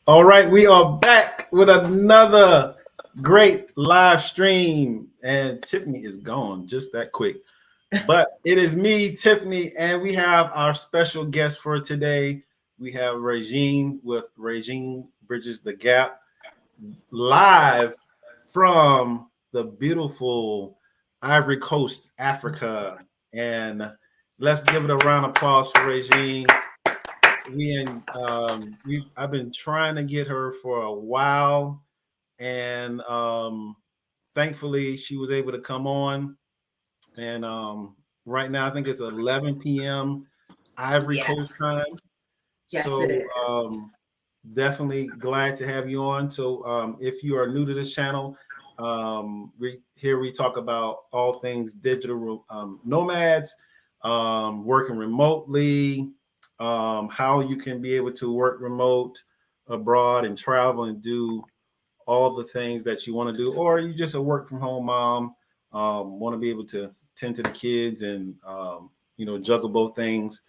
All right, we are back with another great live stream, and Tiffany is gone just that quick. But it is me, Tiffany, and we have our special guest for today. We have Regine with Regine Bridges the Gap live from the beautiful Ivory Coast, Africa. And let's give it a round of applause for Regine. We I've been trying to get her for a while, and thankfully she was able to come on. And right now I think it's 11 p.m. Ivory Coast Yes. time. Yes, it So is. definitely glad to have you on. So if you are new to this channel, we talk about all things digital nomads, working remotely, how you can be able to work remote abroad and travel and do all the things that you want to do, or you just a work from home mom, want to be able to tend to the kids and juggle both things.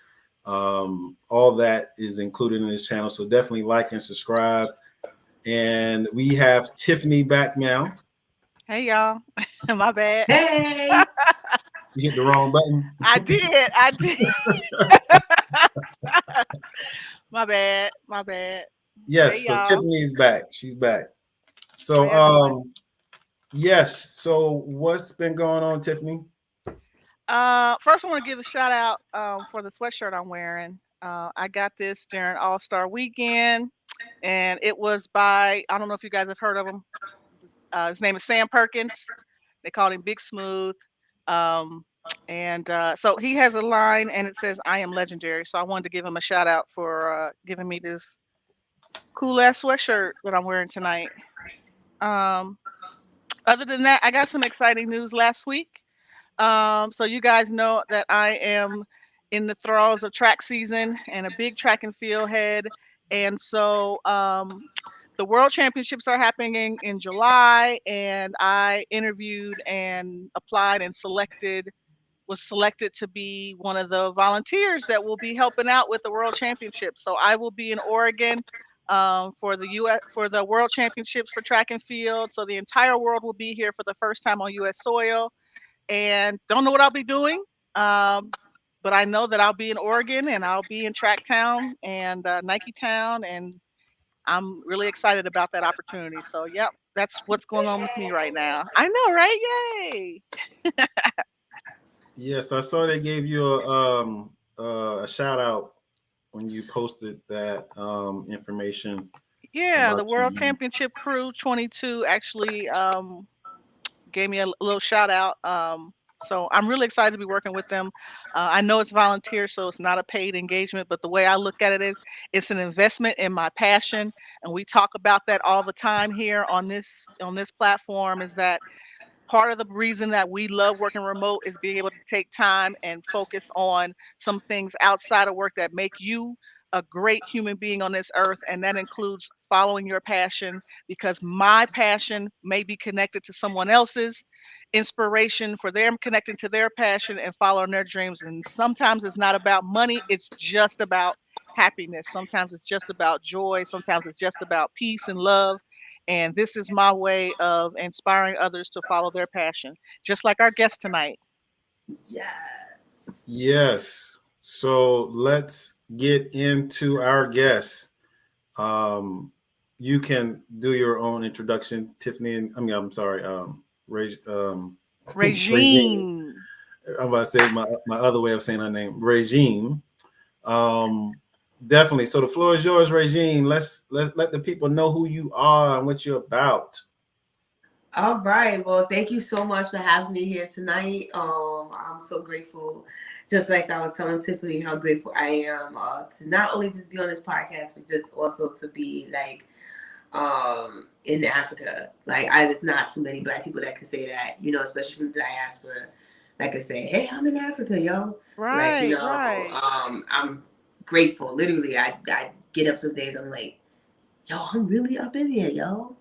All that is included in this channel. So definitely like and subscribe. And we have Tiffany back now. Hey y'all. My bad. Hey. You hit the wrong button. I did. I did. My bad. My bad. Hey Yes, so y'all. Tiffany is back. She's back. How So y'all doing? yes. So what's been going on, Tiffany? First I want to give a shout out for the sweatshirt I'm wearing. I got this during All-Star weekend and it was by, I don't know if you guys have heard of him. His name is Sam Perkins. They call him Big Smooth. Um, and so he has a line and it says, I am legendary. So I wanted to give him a shout out for giving me this cool ass sweatshirt that I'm wearing tonight. Um, Other than that, I got some exciting news last week. So you guys know that I am in the throes of track season and a big track and field head. And so the World Championships are happening in July, and I interviewed and applied and was selected to be one of the volunteers that will be helping out with the World Championships. So I will be in Oregon for the World Championships for track and field. So the entire world will be here for the first time on U.S. soil, and don't know what I'll be doing. Um, but I know that I'll be in Oregon and I'll be in Track Town and Nike Town, and I'm really excited about that opportunity. So, yep, that's what's going on with me right now. I know, right? Yay! Yes, I saw they gave you a shout out when you posted that information Yeah, about the World you. Championship Crew 22 actually gave me a little shout out. So I'm really excited to be working with them. I know it's volunteer, so it's not a paid engagement, but the way I look at it is it's an investment in my passion, and we talk about that all the time here on this platform. Is that part of the reason that we love working remote is being able to take time and focus on some things outside of work that make you a great human being on this earth, and that includes following your passion, because my passion may be connected to someone else's inspiration for them connecting to their passion and following their dreams. And sometimes it's not about money, it's just about happiness. Sometimes it's just about joy, sometimes it's just about peace and love, and this is my way of inspiring others to follow their passion, just like our guest tonight. Yes. Yes. So let's get into our guests. Um, you can do your own introduction, Tiffany. And I mean, I'm sorry, Regine. Regine. I'm about to say my other way of saying her name, Regine. Um, definitely. So the floor is yours, Regine. Let the people know who you are and what you're about. All right. Well, thank you so much for having me here tonight. I'm so grateful. Just like I was telling Tiffany, how grateful I am to not only just be on this podcast, but just also to be like in Africa. Like, there's not too many Black people that can say that, especially from the diaspora, that can say, "Hey, I'm in Africa, yo." Like, Right, right. I'm grateful. Literally, I get up some days, I'm like, "Yo, I'm really up in here, yo.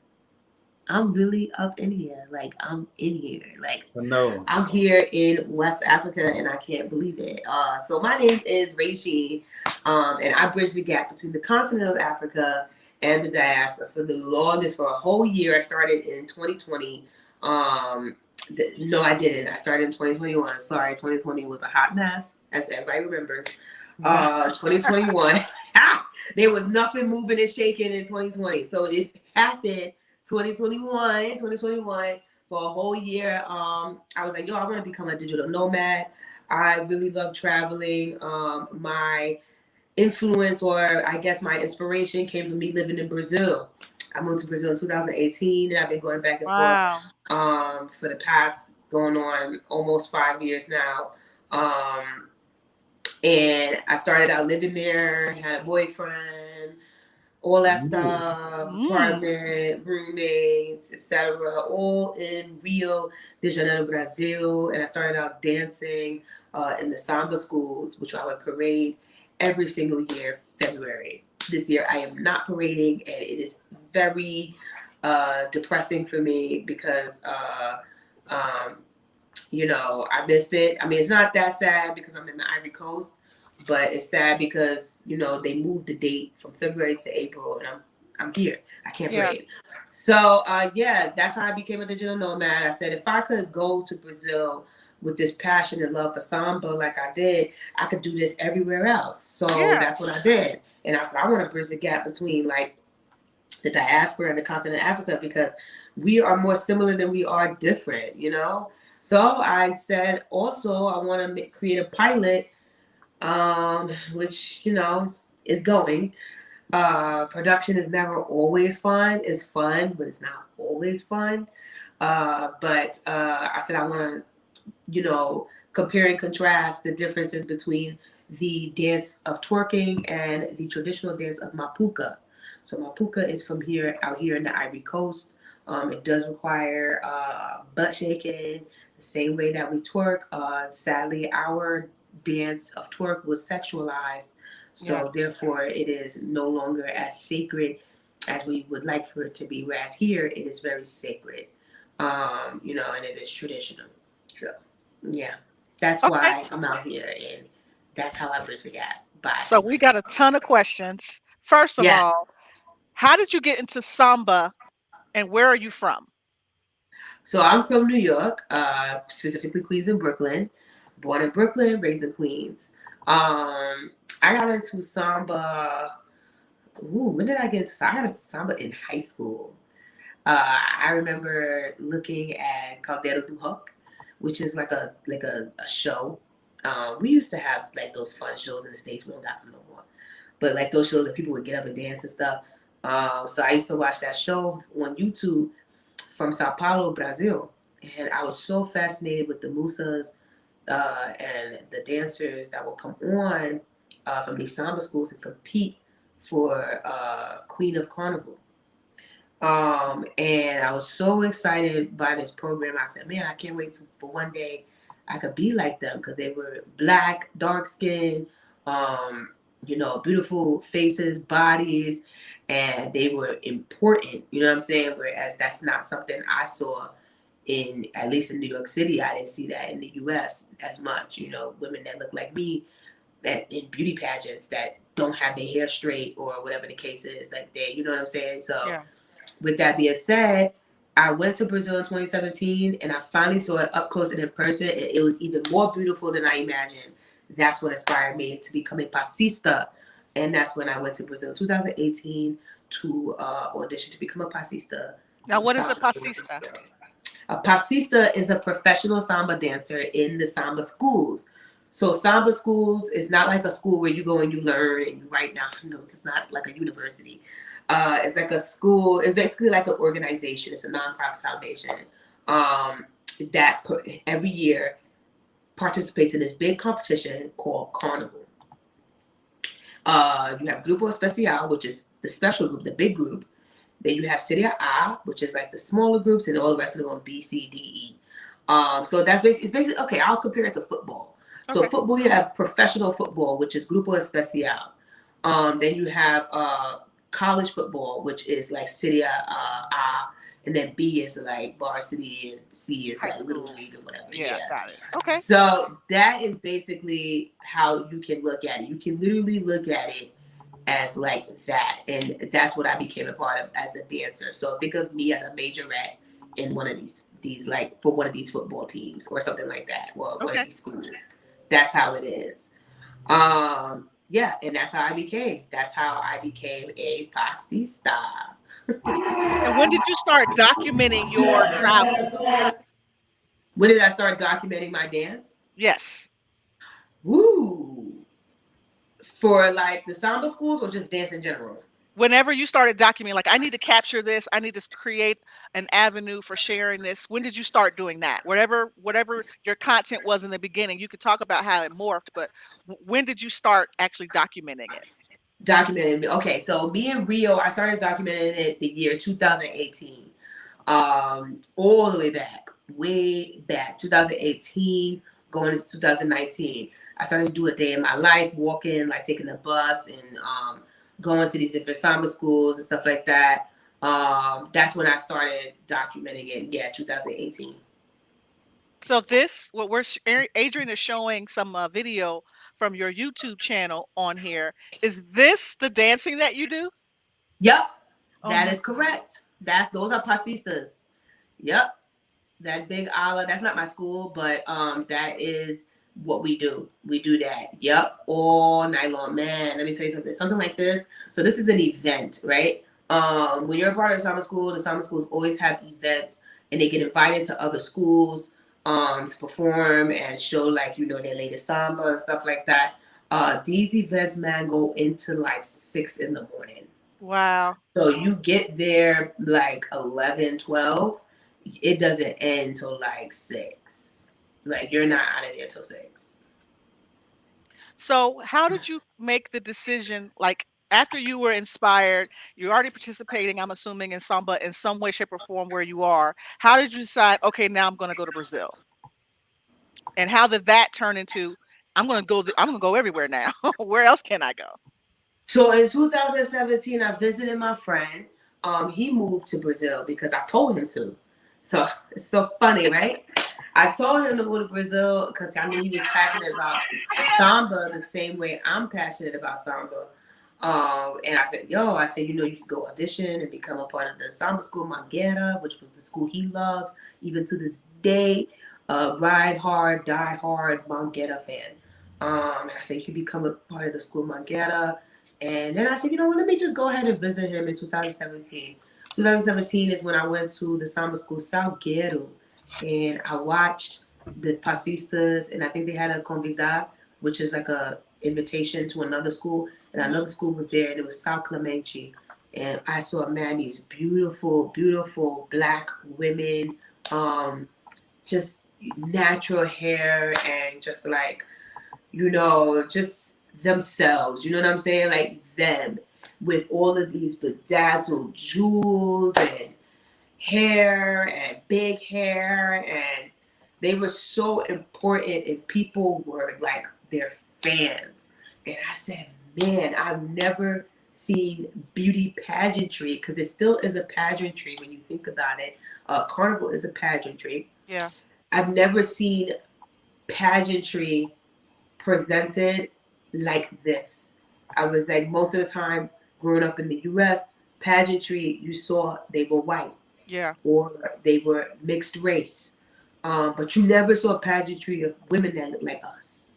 I'm really up in here. Like, I'm in here. Like, I know. I'm here in West Africa, and I can't believe it." So my name is Regine, and I bridge the gap between the continent of Africa and the diaspora for the longest, for a whole year. I started in 2020. No, I didn't. I started in 2021. Sorry, 2020 was a hot mess, as everybody remembers. 2021, there was nothing moving and shaking in 2020. So it happened 2021 for a whole year. I was like, yo, I want to become a digital nomad. I really love traveling. My influence, or I guess my inspiration, came from me living in Brazil. I moved to Brazil in 2018, and I've been going back and forth for the past going on almost 5 years now. And I started out living there, had a boyfriend, all that stuff, apartment, roommates, etc., all in Rio de Janeiro, Brazil. And I started out dancing in the samba schools, which I would parade every single year, February. This year I am not parading, and it is very depressing for me because I missed it. I mean, it's not that sad because I'm in the Ivory Coast, but it's sad because, they moved the date from February to April, and I'm here. I can't parade. So, that's how I became a digital nomad. I said, if I could go to Brazil with this passion and love for samba like I did, I could do this everywhere else. So that's what I did. And I said, I want to bridge the gap between like the diaspora and the continent of Africa, because we are more similar than we are different, So I said, also, I want to create a pilot, which, is going. Production is never always fun. It's fun, but it's not always fun. But I said, I want to, compare and contrast the differences between the dance of twerking and the traditional dance of mapuka. So mapuka is from out here in the Ivory Coast. It does require butt shaking the same way that we twerk. Sadly, our dance of twerk was sexualized. So therefore, it is no longer as sacred as we would like for it to be. Whereas here, it is very sacred, and it is traditional. So, yeah, that's why I'm out here, and that's how I bridge the gap. Bye. So we got a ton of questions. First of all, how did you get into samba, and where are you from? So I'm from New York, specifically Queens and Brooklyn. Born in Brooklyn, raised in Queens. I got into samba. When did I get into samba? I got into samba in high school. I remember looking at Caldeiro do Rock, which is like a show. We used to have like those fun shows in the States. We don't got them no more. But like those shows that people would get up and dance and stuff. So I used to watch that show on YouTube from Sao Paulo, Brazil. And I was so fascinated with the musas and the dancers that will come on from these samba schools and compete for Queen of Carnival. And I was so excited by this program. I said, man, I can't wait for one day I could be like them, because they were black, dark skin, beautiful faces, bodies, and they were important, you know what I'm saying? Whereas that's not something I saw at least in New York City. I didn't see that in the US as much, women that look like me that in beauty pageants that don't have their hair straight or whatever the case is, like that, you know what I'm saying? So with that being said, I went to Brazil in 2017, and I finally saw it up close and in person, and it was even more beautiful than I imagined. That's what inspired me to become a passista, and that's when I went to Brazil in 2018 to audition to become a passista. Now, what is a passista? A passista is a professional samba dancer in the samba schools. So samba schools is not like a school where you go and you learn and you write down notes. It's not like a university. It's like a school. It's basically like an organization. It's a nonprofit foundation that every year participates in this big competition called Carnival. You have Grupo Especial, which is the special group, the big group. Then you have Serie A, which is like the smaller groups, and all the rest of them on B, C, D, E. So that's basically okay. I'll compare it to football. So football, you have professional football, which is Grupo Especial. Then you have college football, which is like Serie A, and then B is like varsity, and C is like little league or whatever. Yeah, got it. Okay. So that is basically how you can look at it. You can literally look at it as like that, and that's what I became a part of as a dancer. So think of me as a majorette in one of these like for one of these football teams or something like that, or one of Okay. these schools. That's how it is. Yeah, and that's how I became a pastista. And when did you start documenting your travels? When did I start documenting my dance? Yes. Woo! For like the samba schools or just dance in general? Whenever you started documenting, like, I need to capture this, I need to create an avenue for sharing this. When did you start doing that? Whatever your content was in the beginning, you could talk about how it morphed, but when did you start actually documenting it? Documenting me. Okay, so me and Rio, I started documenting it the year 2018. All the way back, 2018, going into 2019. I started to do a day in my life, walking, like taking a bus and going to these different samba schools and stuff like that. That's when I started documenting it. Yeah, 2018. So this, what Adrian is showing some video from your YouTube channel on here. Is this the dancing that you do? Yep, Oh that my is correct. Those are pasistas. Yep. That big Allah, that's not my school, but that is what we do. We do that. Yep. All night long. Man, let me tell you something. Something like this. So this is an event, right? When you're a part of the summer schools always have events and they get invited to other schools to perform and show like, their latest samba and stuff like that. These events, man, go into like 6 in the morning. Wow. So you get there like 11, 12. It doesn't end till like 6. Like you're not out of there till 6. So how did you make the decision, like after you were inspired, you're already participating, I'm assuming, in samba in some way, shape, or form where you are. How did you decide, okay, now I'm gonna go to Brazil? And how did that turn into, I'm gonna go everywhere now. Where else can I go? So in 2017, I visited my friend. He moved to Brazil because I told him to. So it's so funny, right? I told him to go to Brazil because I knew he was passionate about samba the same way I'm passionate about samba. And I said, you can go audition and become a part of the samba school Mangueira, which was the school he loves, even to this day. Ride hard, die hard Mangueira fan. And I said, you can become a part of the school Mangueira. And then I said, let me just go ahead and visit him in 2017. 2017 is when I went to the samba school Salgueiro, and I watched the pasistas, and I think they had a convidar, which is like a invitation to another school, and another school was there, and it was São Clemente, and I saw, man, these beautiful, beautiful black women, just natural hair, and just like, just themselves, you know what I'm saying? Like them with all of these bedazzled jewels and hair and big hair, and they were so important and people were like their fans. And I said, man, I've never seen beauty pageantry, because it still is a pageantry when you think about it. Carnival is a pageantry. Yeah. I've never seen pageantry presented like this. I was like, most of the time growing up in the US, pageantry, you saw they were white. Yeah. Or they were mixed race. But you never saw pageantry of women that looked like us.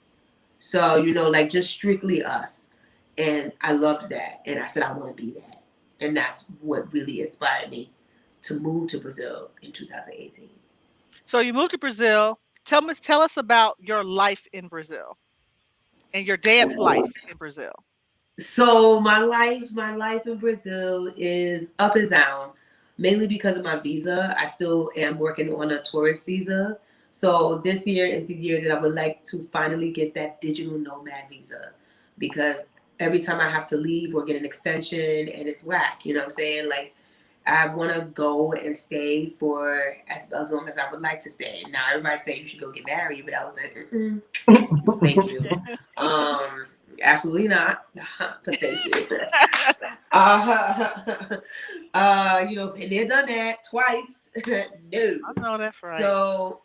So, like just strictly us. And I loved that. And I said, I want to be that. And that's what really inspired me to move to Brazil in 2018. So you moved to Brazil. Tell us about your life in Brazil and your dance life in Brazil. So my life in Brazil is up and down, mainly because of my visa. I still am working on a tourist visa. So this year is the year that I would like to finally get that digital nomad visa, because every time I have to leave or get an extension and it's whack, you know what I'm saying? Like I want to go and stay for as long as I would like to stay. Now everybody say you should go get married, but I was like, thank you. Absolutely not. But thank you. Been there, done that twice. No. I know that's right. So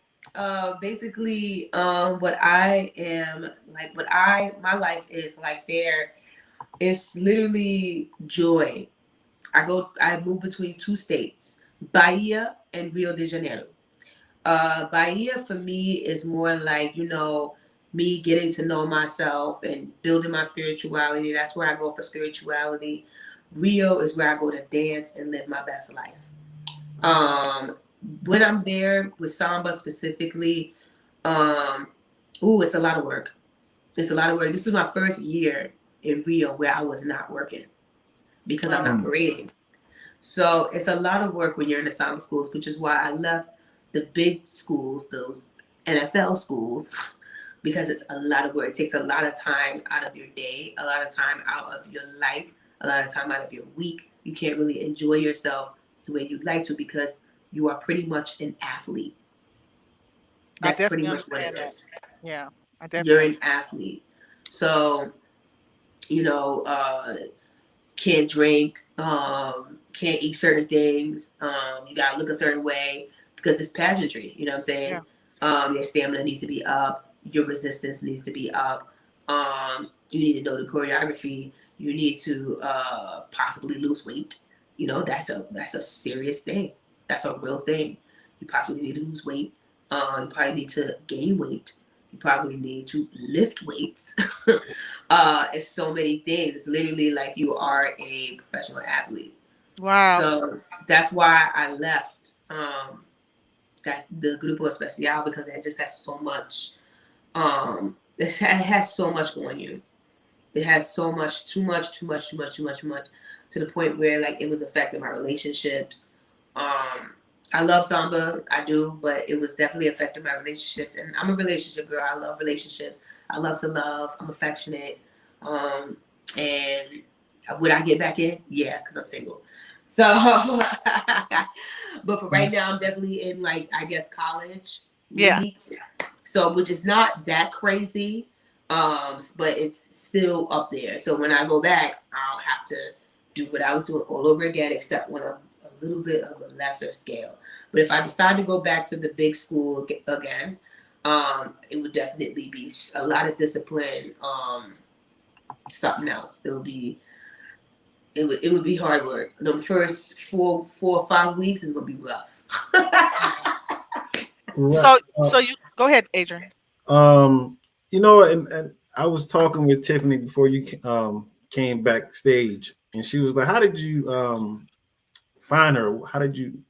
basically, my life is like there. It's literally joy. I move between two states, Bahia and Rio de Janeiro. Bahia for me is more like, me getting to know myself and building my spirituality. That's where I go for spirituality. Rio is where I go to dance and live my best life. Um, when I'm there with samba specifically, it's a lot of work. It's a lot of work. This is my first year in Rio where I was not working because I'm not Wow. parading. So it's a lot of work when you're in the samba schools, which is why I left the big schools, those NFL schools, because it's a lot of work. It takes a lot of time out of your day, a lot of time out of your life, a lot of time out of your week. You can't really enjoy yourself the way you'd like to because you are pretty much an athlete. I That's pretty definitely much what it understand that. is. Yeah, I You're definitely an athlete. So, you know, can't drink, can't eat certain things. You gotta look a certain way because it's pageantry. You know what I'm saying? understand. Your stamina needs to be up. Your resistance needs to be up. You need to know the choreography. You need to possibly lose weight. That's a serious thing. That's a real thing. You possibly need to lose weight. You probably need to gain weight. You probably need to lift weights. It's so many things. It's literally like you are a professional athlete. Yeah. Wow. So that's why I left that the Grupo Especial because it just has so much. It has so much on you. It has so much, too much, too much, too much, too much, too much, to the point where like it was affecting my relationships. I love samba, I do, but it was definitely affecting my relationships. And I'm a relationship girl. I love relationships. I love to love. I'm affectionate. And would I get back in? Yeah, because I'm single. So, but for right now, I'm definitely in like I guess college Yeah. league. So, which is not that crazy, but it's still up there. So when I go back, I'll have to do what I was doing all over again, except on a little bit of a lesser scale. But if I decide to go back to the big school again, it would definitely be a lot of discipline. Something else. It would be hard work. The first 4 or 5 weeks is gonna be rough. So you go ahead, Adrian. And I was talking with Tiffany before you came backstage, and she was like, "How did you find her? How did you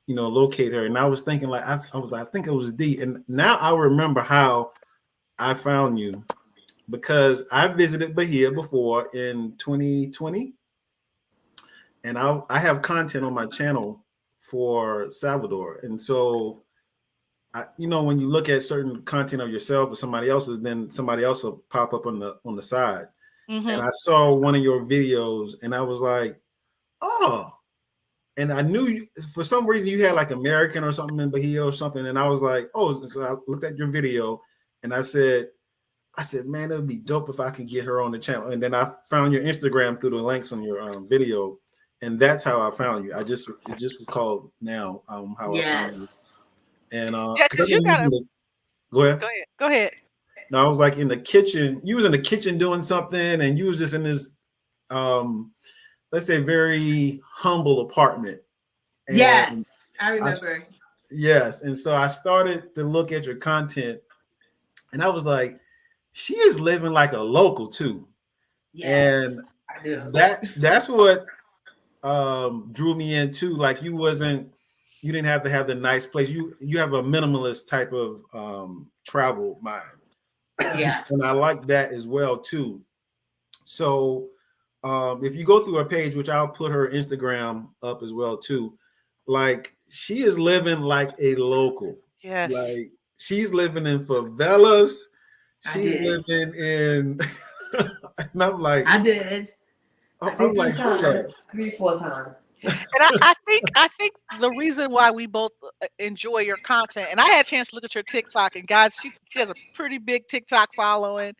locate her?" And I was thinking, like, I was like, I think it was D. And now I remember how I found you because I visited Bahia before in 2020, and I have content on my channel for Salvador, and so when you look at certain content of yourself or somebody else's, then somebody else will pop up on the side. And I saw one of your videos, and I was like, oh. And I knew you, for some reason you had like American or something in Bahia or something, and I was like, oh. So I looked at your video, and I said, man, it would be dope if I could get her on the channel. And then I found your Instagram through the links on your video, and that's how I found you. It just recalled now how I found you. And yeah, because because you gotta go ahead. Go ahead. No, I was like in the kitchen. You was in the kitchen doing something, and you was just in this, let's say, very humble apartment. And yes, I remember. Yes, and so I started to look at your content, and I was like, she is living like a local too. Yes, And I do. that's what drew me in too. Like you didn't have to have the nice place. You have a minimalist type of travel mind. Yeah. And I like that as well too. So if you go through her page, which I'll put her Instagram up as well too, like she is living like a local. Yes. Like she's living in favelas. She's did. living in and I'm like, I did. I I'm think like, 3, 4 times. And I think the reason why we both enjoy your content, and I had a chance to look at your TikTok, and guys, she has a pretty big TikTok following,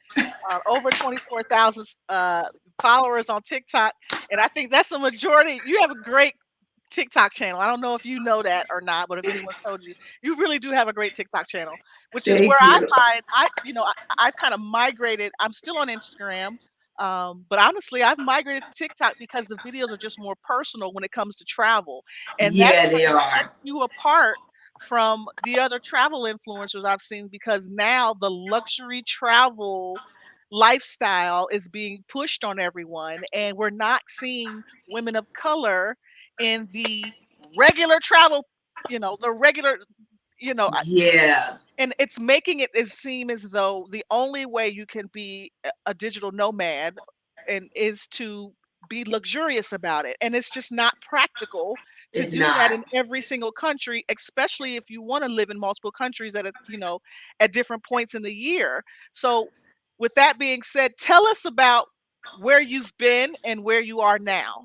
over 24,000 followers on TikTok, and I think that's the majority. You have a great TikTok channel. I don't know if you know that or not, but if anyone told you, you really do have a great TikTok channel, which is Thank where I you. find I've kind of migrated. I'm still on Instagram. But honestly, I've migrated to TikTok because the videos are just more personal when it comes to travel, and that's Yeah, what they sets are. you apart from the other travel influencers I've seen, because now the luxury travel lifestyle is being pushed on everyone, and we're not seeing women of color in the regular travel, the regular, you know, Yeah, and it's making it seem as though the only way you can be a digital nomad and is to be luxurious about it, and it's just not practical to it's do that in not. every single country, especially if you want to live in multiple countries at different points in the year. So with that being said, tell us about where you've been and where you are now.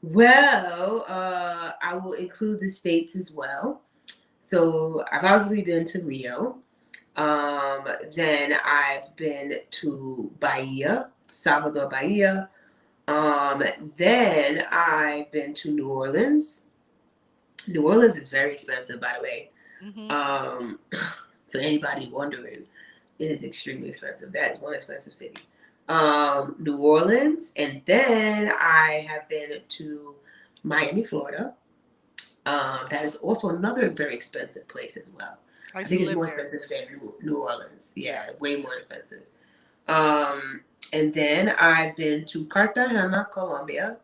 Well, I will include the states as well. So I've obviously been to Rio. Then I've been to Bahia, Salvador, Bahia. Um, then I've been to New Orleans. New Orleans is very expensive, by the way. Hmm. Um, for anybody wondering, it is extremely expensive. That is one expensive city. New Orleans, and then I have been to Miami, Florida. That is also another very expensive place as well. I I used think to it's live more there. expensive than New Orleans. Yeah. Yeah, way more expensive. Um, and then I've been to Cartagena, Colombia.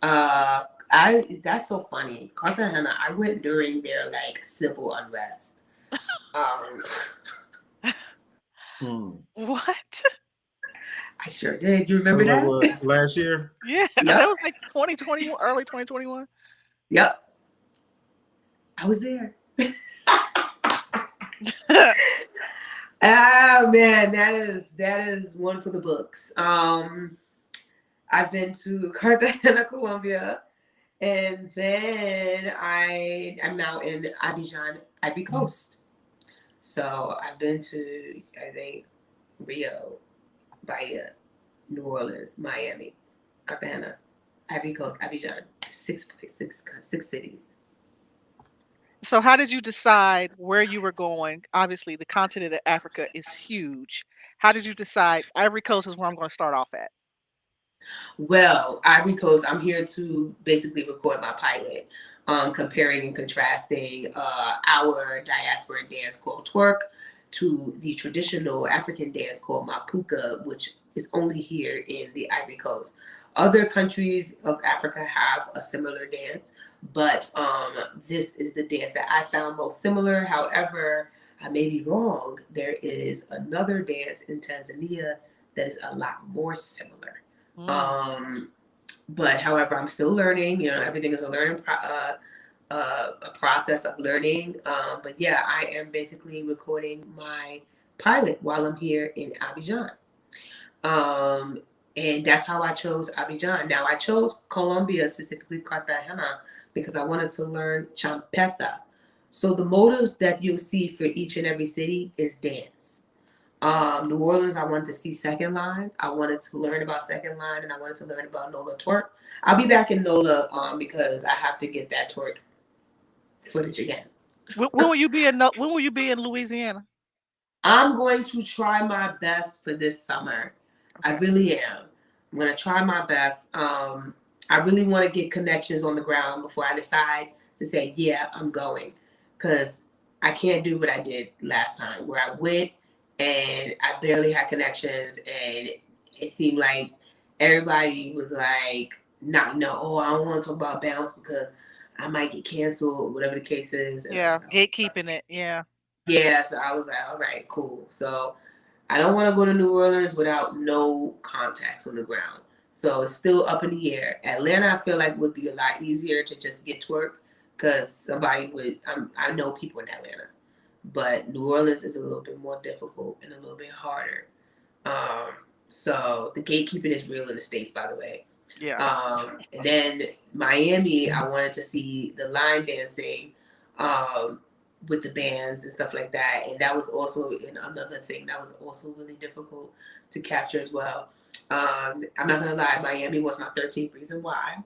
That's so funny. Cartagena, I went during their like civil unrest. Um, Hmm. What? I sure did. You That remember was like that? what, last year? Yeah, that Yep, was like 2021, early 2021. yep. I was there. Ah man, that is one for the books. I've been to Cartagena, Colombia, and then I'm now in Abidjan, Ivory Coast. So I've been to, I think, Rio, Bahia, New Orleans, Miami, Cartagena, Ivory Coast, Abidjan. Six cities. So how did you decide where you were going? Obviously, the continent of Africa is huge. How did you decide Ivory Coast is where I'm going to start off at? Well, Ivory Coast, I'm here to basically record my pilot, comparing and contrasting our diaspora dance called twerk to the traditional African dance called mapuka, which is only here in the Ivory Coast. Other countries of Africa have a similar dance, but this is the dance that I found most similar. However, I may be wrong. There is another dance in Tanzania that is a lot more similar. Mm. Um, but however, I'm still learning. You know, everything is a a process of learning. But yeah, I am basically recording my pilot while I'm here in Abidjan. Um, and that's how I chose Abidjan. Now I chose Colombia, specifically Cartagena, because I wanted to learn champeta. So the motives that you'll see for each and every city is dance. New Orleans, I wanted to see Second Line. I wanted to learn about Second Line, and I wanted to learn about NOLA twerk. I'll be back in NOLA because I have to get that twerk footage again. When will you be in when will you be in Louisiana? I'm going to try my best for this summer. I Okay. really am. I'm going to try my best. I really want to get connections on the ground before I decide to say, yeah, I'm going. Because I can't do what I did last time, where I went and I barely had connections, and it seemed like everybody was like, not, no, oh, I don't want to talk about bounce because I might get canceled, whatever the case is. And I Yeah, was like, oh, gatekeeping it. Yeah. yeah, so I was like, all right, cool. So I don't want to go to New Orleans without no contacts on the ground. So it's still up in the air. Atlanta, I feel like would be a lot easier to just get to work because somebody would. I know people in Atlanta, but New Orleans is a little bit more difficult and a little bit harder. Um, so the gatekeeping is real in the states, by the way. Yeah. And then Miami, I wanted to see the line dancing with the bands and stuff like that. And that was also another thing that was also really difficult to capture as well. I'm not gonna lie, Miami was my 13th reason why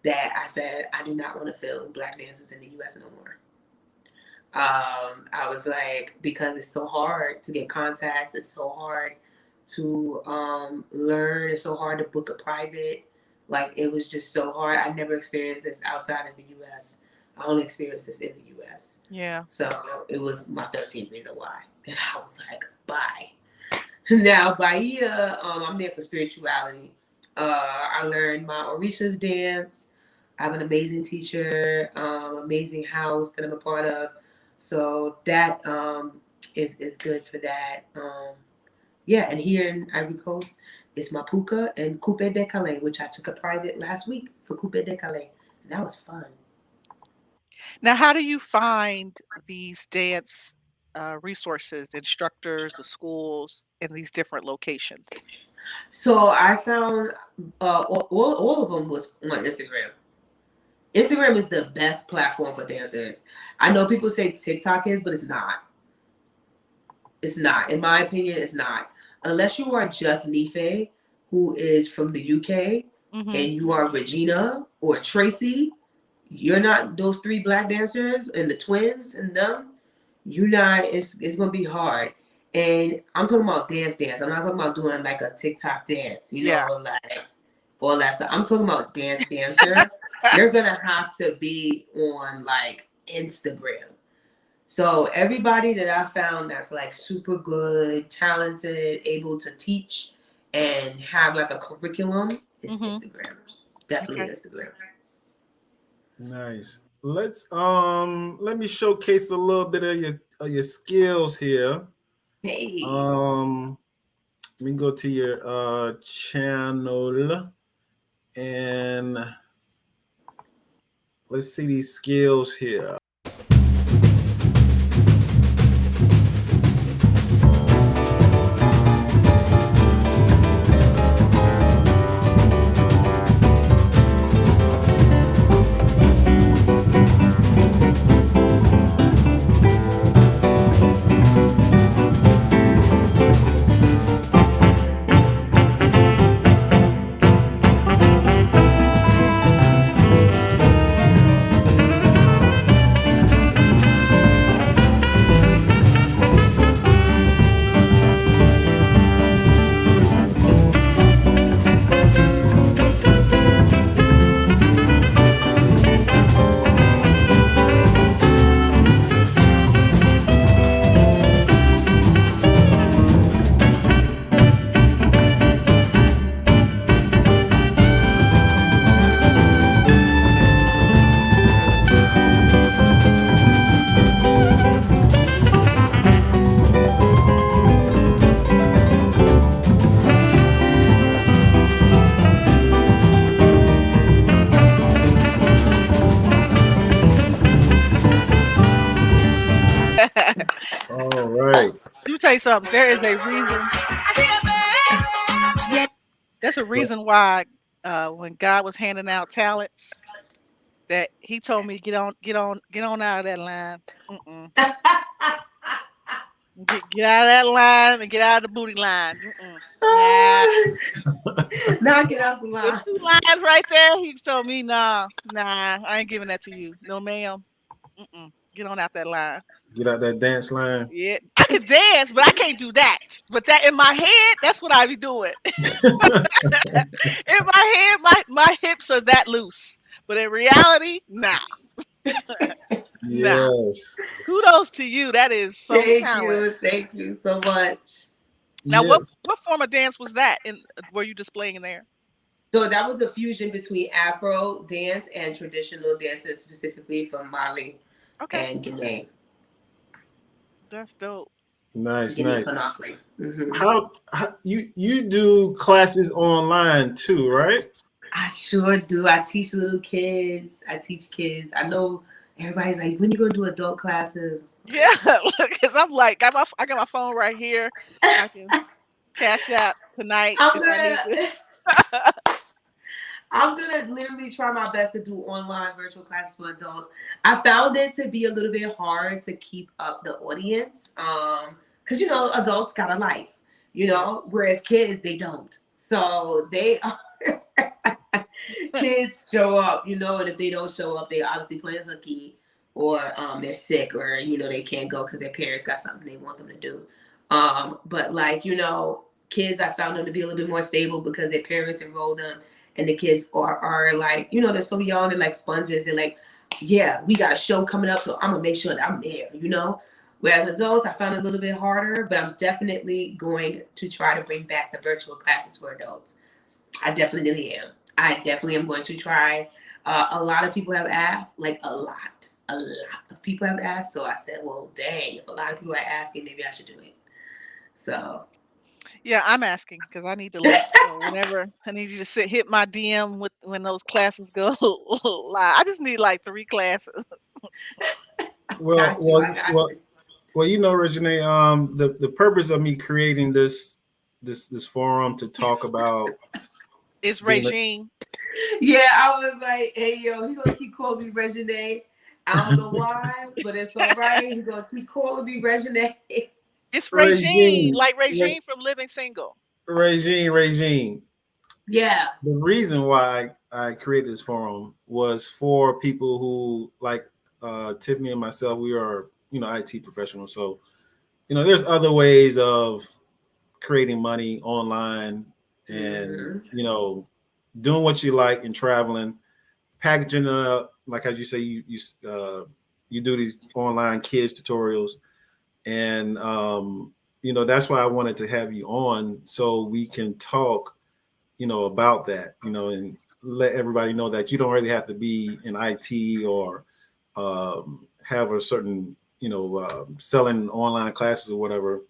that I said I do not want to film black dancers in the US no more. I was like, because it's so hard to get contacts, it's so hard to learn. It's so hard to book a private. Like, it was just so hard. I never experienced this outside of the U.S. I only experienced this in the U.S. Yeah. So it was my 13th reason why. And I was like, bye. Now, Bahia, I'm there for spirituality. I learned my Orisha's dance. I have an amazing teacher, amazing house that I'm a part of. So that is good for that. Yeah, and here in Ivory Coast, it's Mapuka and Coupe de Calais, which I took a private last week for Coupe de Calais. And that was fun. Now, how do you find these dance resources, the instructors, the schools in these different locations? So I found all of them was on Instagram. Instagram is the best platform for dancers. I know people say TikTok is, but it's not. It's not. In my opinion, it's not. Unless you are just Nife, who is from the UK, and you are Regina or Tracy, you're not those three black dancers and the twins and them, you're not, it's gonna be hard. And I'm talking about dance. I'm not talking about doing like a TikTok dance, you know, like all that stuff. I'm talking about dancer. You're gonna have to be on like Instagram. So everybody that I found that's like super good, talented, able to teach and have like a curriculum is Instagram. Definitely Instagram. Nice. Let's let me showcase a little bit of your skills here. Hey. Let me go to your channel and let's see these skills here. All right. Let me tell you something. There is a reason. That's a reason why when God was handing out talents, that He told me get on out of that line. Get out of that line and get out of the booty line. Nah, get out the line. The two lines right there. He told me, nah, I ain't giving that to you. No, ma'am. Get on out that line. Get out that dance line. Yeah, I could dance, but I can't do that. But that in my head, that's what I be doing. In my head, my hips are that loose. But in reality, nah. Yes. Nah. Kudos to you. That is so talent. Thank you so much. Now, what form of dance was that? Were you displaying in there? So that was a fusion between Afro dance and traditional dances, specifically from Mali and Guinea. That's dope. Nice. Mm-hmm. How you do classes online too, right? I sure do. I teach little kids. I teach kids. I know everybody's like, when you gonna do adult classes? Yeah, because I'm like, I got my phone right here. I can cash out tonight. I'm gonna literally try my best to do online virtual classes for adults. I found it to be a little bit hard to keep up the audience, because adults got a life, whereas kids they don't. So they kids show up, and if they don't show up, they obviously playing hooky or they're sick or they can't go because their parents got something they want them to do. But kids, I found them to be a little bit more stable because their parents enroll them, and the kids are like, you know, they're so young, they're like sponges. They're like, yeah, we got a show coming up, so I'm gonna make sure that I'm there, you know. Whereas adults, I found it a little bit harder, but I'm definitely going to try to bring back the virtual classes for adults. I definitely am. I definitely am going to try. A lot of people have asked, like a lot of people have asked. So I said, well, dang, if a lot of people are asking, maybe I should do it. So Yeah, I'm asking because I need the link. So whenever I need you to hit my DM with when those classes go live. I just need like 3 classes. Well, got you. well, I got well, you. well. You know, Regine, the purpose of me creating this forum to talk about It's being a, Regine. Yeah, I was like, hey, yo, he gonna keep calling me Regine. I don't know why, but it's all right. He gonna keep calling me Regine. It's Regine, Regine, like Regine from Living Single. Regine. Yeah. The reason why I created this forum was for people who like Tiffany and myself. We are, you know, IT professionals, so you know, there's other ways of creating money online, and you know, doing what you like and traveling, packaging it up, like as you say, you do these online kids tutorials, and you know, that's why I wanted to have you on so we can talk, you know, about that, you know, and let everybody know that you don't really have to be in IT or have a certain, you know, selling online classes or whatever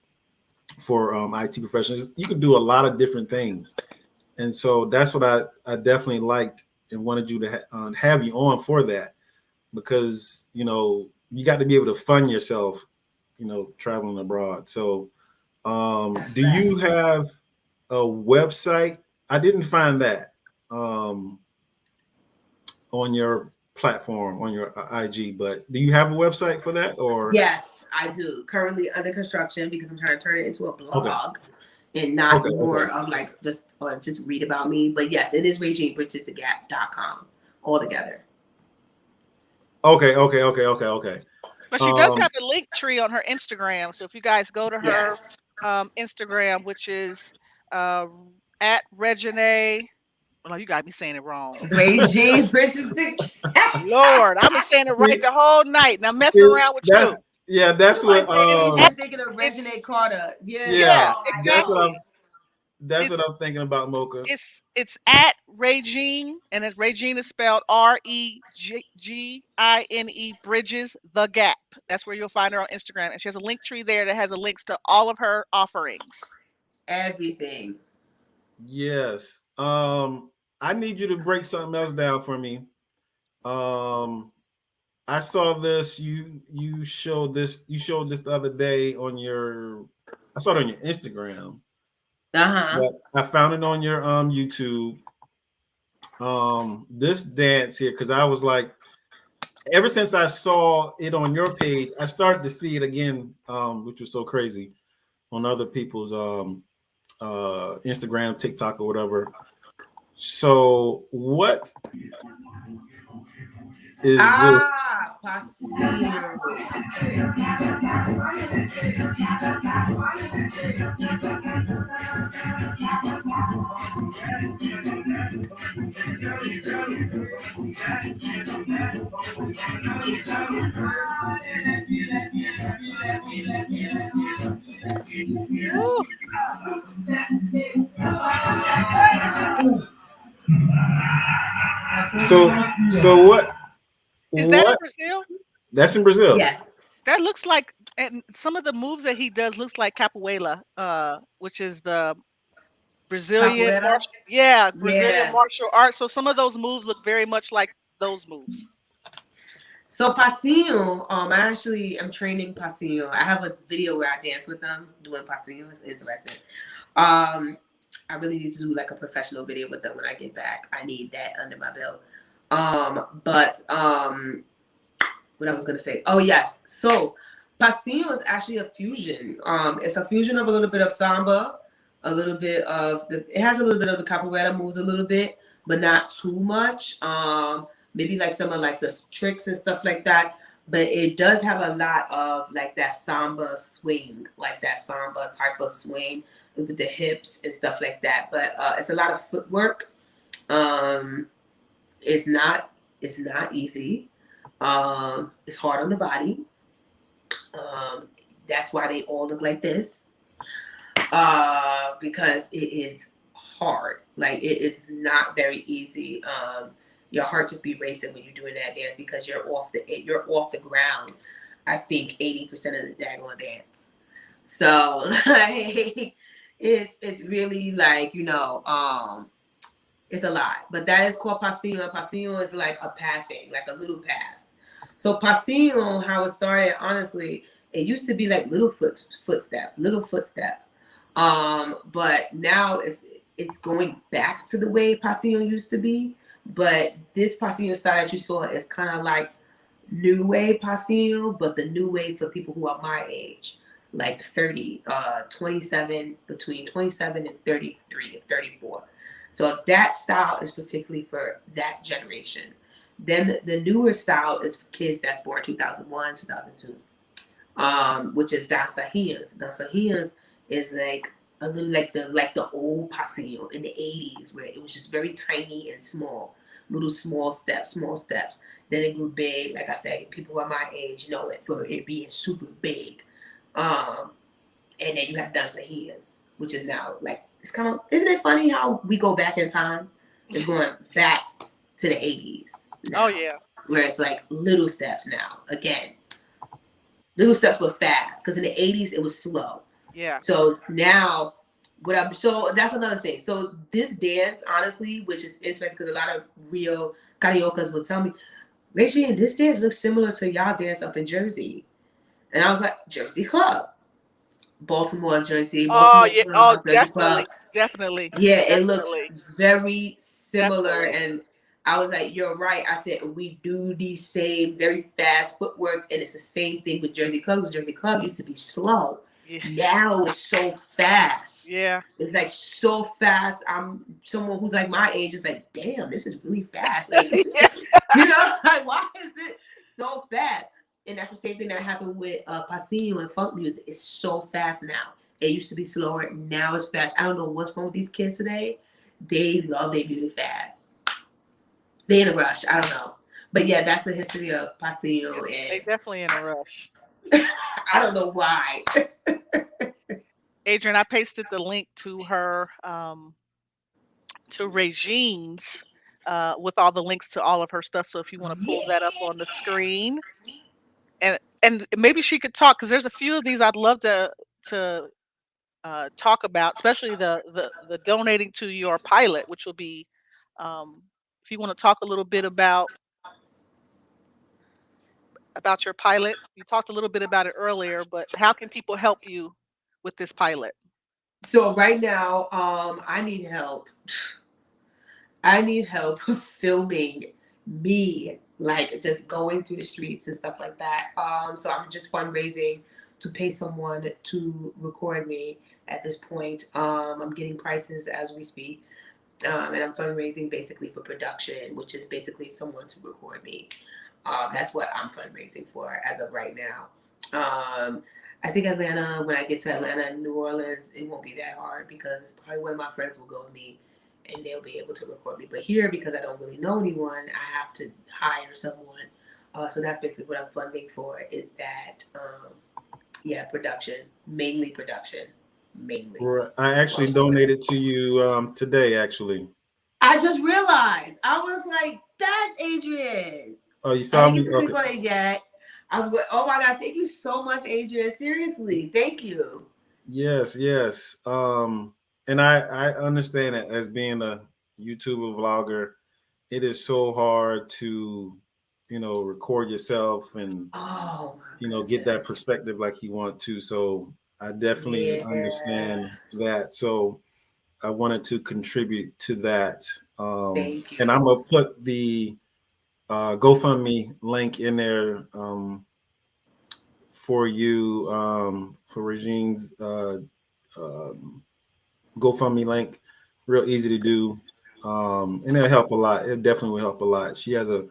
for IT professionals. You can do a lot of different things. And so that's what I definitely liked and wanted you to have you on for that, because, you know, you got to be able to fund yourself, you know, traveling abroad. So do you have a website? I didn't find that on your platform, on your IG, but do you have a website for that? Or Yes, I do. Currently under construction because I'm trying to turn it into a blog. Okay. And not Okay, more okay. of like just read about me. But yes, it is RegineBridgesTheGap.com all together. Okay. But she does have a link tree on her Instagram. So if you guys go to her Yes. Instagram, which is at Regine. Oh, you got me saying it wrong. Regine Bridges the Gap. Lord, I've been saying it right the whole night. Now messing around with you. That's what She's been thinking of Regine Carter. Yeah, that's exactly. what I'm thinking about, Mocha. It's at Regine, and Regine is spelled REGINE Bridges the Gap. That's where you'll find her on Instagram, and she has a link tree there that has links to all of her offerings. Everything. Yes. I need you to break something else down for me. I saw this. You showed this the other day on your. I saw it on your Instagram. But I found it on your YouTube. This dance here, because I was like, ever since I saw it on your page, I started to see it again, which was so crazy on other people's Instagram, TikTok, or whatever. So what is this? Paseo. Woo. So what? Is that in Brazil? That's in Brazil. Yes. That looks like, and some of the moves that he does looks like capoeira, which is the Brazilian Brazilian martial arts. So some of those moves look very much like those moves. So Paseo, I'm training Paseo. I have a video where I dance with them doing Paseo. It's interesting. I really need to do like a professional video with them when I get back. I need that under my belt. What I was gonna say. Oh yes. So Paseo is actually a fusion. It's a fusion of a little bit of samba, a little bit of it has a little bit of the capoeira moves a little bit, but not too much. Maybe like some of like the tricks and stuff like that. But it does have a lot of like that samba swing, like that samba type of swing. with the hips and stuff like that. But it's a lot of footwork. It's not easy. It's hard on the body. That's why they all look like this. Because it is hard. Like, it is not very easy. Your heart just be racing when you're doing that dance because you're off the ground. I think 80% of the daggone dance. So like, it's really like, it's a lot. But that is called paseo. Paseo is like a passing, like a little pass. So paseo, how it started, honestly, it used to be like little footsteps. But now it's going back to the way paseo used to be. But this paseo style that you saw is kind of like new wave paseo, but the new wave for people who are my age, like 30, 27, between 27 and 33 and 34. So that style is particularly for that generation. Then the newer style is for kids that's born 2001, 2002, which is danzarias. Danzarias is like a little like the old paseo in the 80s, where it was just very tiny and small, little small steps. Then it grew big. Like I said, people who are my age know it for it being super big. And then you have danzarias, which is now like, it's kind of, isn't it funny how we go back in time? It's going back to the 80s now, Oh yeah. where it's like little steps now. Again, little steps were fast because in the 80s it was slow. Yeah. So now, so that's another thing. So this dance, honestly, which is interesting because a lot of real cariocas will tell me, Regine, this dance looks similar to y'all dance up in Jersey. And I was like, Jersey Club. Baltimore, Jersey. Oh Baltimore yeah. Club, Oh, Jersey definitely, Club. definitely. Yeah, it looks Definitely. very similar. Definitely. And I was like, you're right. I said, we do these same very fast footworks, and it's the same thing with Jersey Club. Because Jersey Club used to be slow. Yeah. Now it's so fast. Yeah. It's like so fast. I'm someone who's like my age is like, damn, this is really fast. Like, Yeah. like, why is it so fast? And that's the same thing that happened with paseo and funk music. It's so fast now. It used to be slower. Now it's fast. I don't know what's wrong with these kids today. They love their music fast. They in a rush. I don't know. But yeah, that's the history of paseo. They And definitely in a rush. I don't know why. Adrian, I pasted the link to her to Regine's with all the links to all of her stuff. So if you want to pull that up on the screen, and maybe she could talk, because there's a few of these I'd love to talk about, especially the donating to your pilot, which will be if you want to talk a little bit about your pilot. You talked a little bit about it earlier, but how can people help you with this pilot? So right now, I need help. I need help filming me, like just going through the streets and stuff like that. So I'm just fundraising to pay someone to record me at this point. I'm getting prices as we speak. And I'm fundraising basically for production, which is basically someone to record me. That's what I'm fundraising for as of right now. I think Atlanta, when I get to Atlanta and New Orleans, it won't be that hard because probably one of my friends will go with me and they'll be able to record me. But here, because I don't really know anyone, I have to hire someone. So that's basically what I'm funding for, is that, production, mainly production. Mainly. Right. I actually donated to you today, actually. I just realized. I was like, that's Adrian. Oh, you saw me? I didn't get to click on it yet. Oh my God, thank you so much, Adrian. Seriously, thank you. Yes. And I understand it, as being a YouTuber vlogger, it is so hard to, record yourself and, get that perspective like you want to. So I definitely understand that. So I wanted to contribute to that. Thank you. And I'm going to put the GoFundMe link in there for you, for Regine's GoFundMe link. Real easy to do. And it'll help a lot. It definitely will help a lot. She has a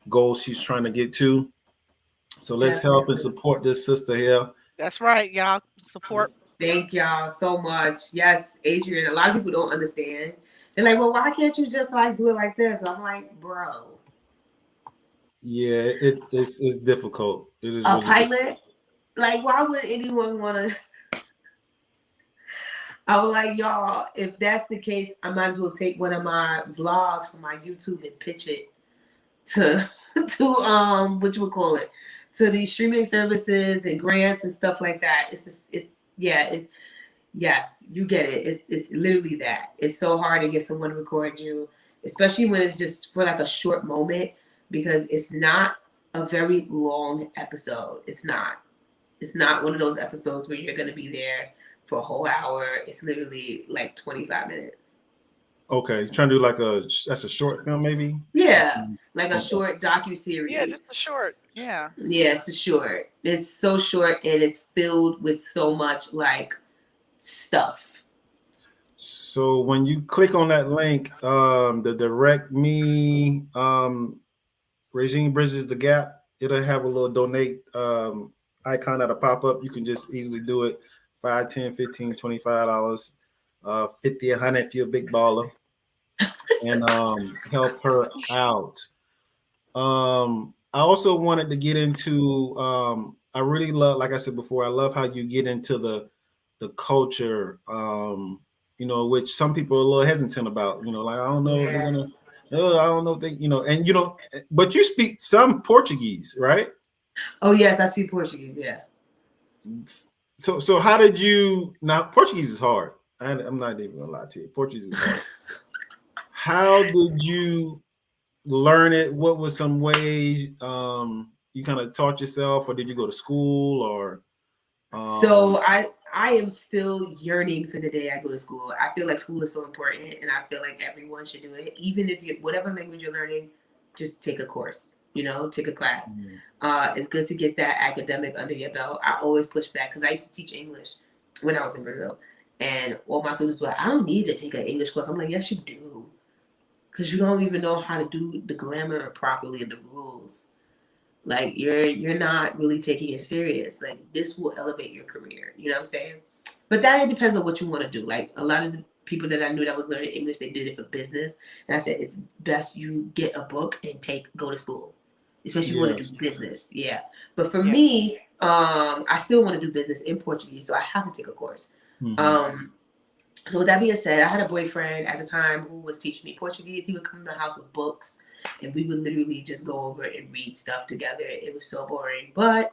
goal she's trying to get to. So let's help and support this sister here. That's right, y'all. Support Thank y'all so much. Yes, Adrian, a lot of people don't understand. They're like, well, why can't you just like do it like this? I'm like, bro. Yeah, it's difficult. It is A really difficult. pilot? Like, why would anyone want to? I was like, y'all, if that's the case, I might as well take one of my vlogs from my YouTube and pitch it to what you would call it, to these streaming services and grants and stuff like that. Yes, you get it. It's literally that. It's so hard to get someone to record you, especially when it's just for like a short moment, because it's not a very long episode. It's not. It's not one of those episodes where you're gonna be there for a whole hour. It's literally like 25 minutes. Okay, trying to do like that's a short film, maybe. Yeah, like a Okay. short docu-series. Yeah, just a short. Yeah. Yeah, it's short. It's so short and it's filled with so much like stuff. So when you click on that link, the direct me, Regine Bridges the Gap, it'll have a little donate icon that'll pop up. You can just easily do it. $5, $10, $15, $25, 50, 100 if you're a big baller. And help her out. I also wanted to get into I really love, like I said before, I love how you get into the culture, which some people are a little hesitant about, like I don't know if they're gonna I don't know if they, and but you speak some Portuguese, right? Oh yes, I speak Portuguese, yeah. So how did you, now Portuguese is hard. I'm not even gonna lie to you. Portuguese is hard. How did you learn it? What were some ways you kind of taught yourself, or did you go to school, or So I am still yearning for the day I go to school. I feel like school is so important, and I feel like everyone should do it. Even if you, whatever language you're learning, just take a course, take a class. It's good to get that academic under your belt. I always push back because I used to teach English when I was in Brazil, and all my students were like, I don't need to take an English course. I'm like, yes, you do. Because you don't even know how to do the grammar properly and the rules. Like you're not really taking it serious. Like this will elevate your career. You know what I'm saying? But that depends on what you want to do. Like a lot of the people that I knew that was learning English, they did it for business. And I said it's best you get a book and go to school. Especially if you want to do business. Yeah. But for me, I still want to do business in Portuguese, so I have to take a course. So with that being said, I had a boyfriend at the time who was teaching me Portuguese. He would come to my house with books, and we would literally just go over and read stuff together. It was so boring, but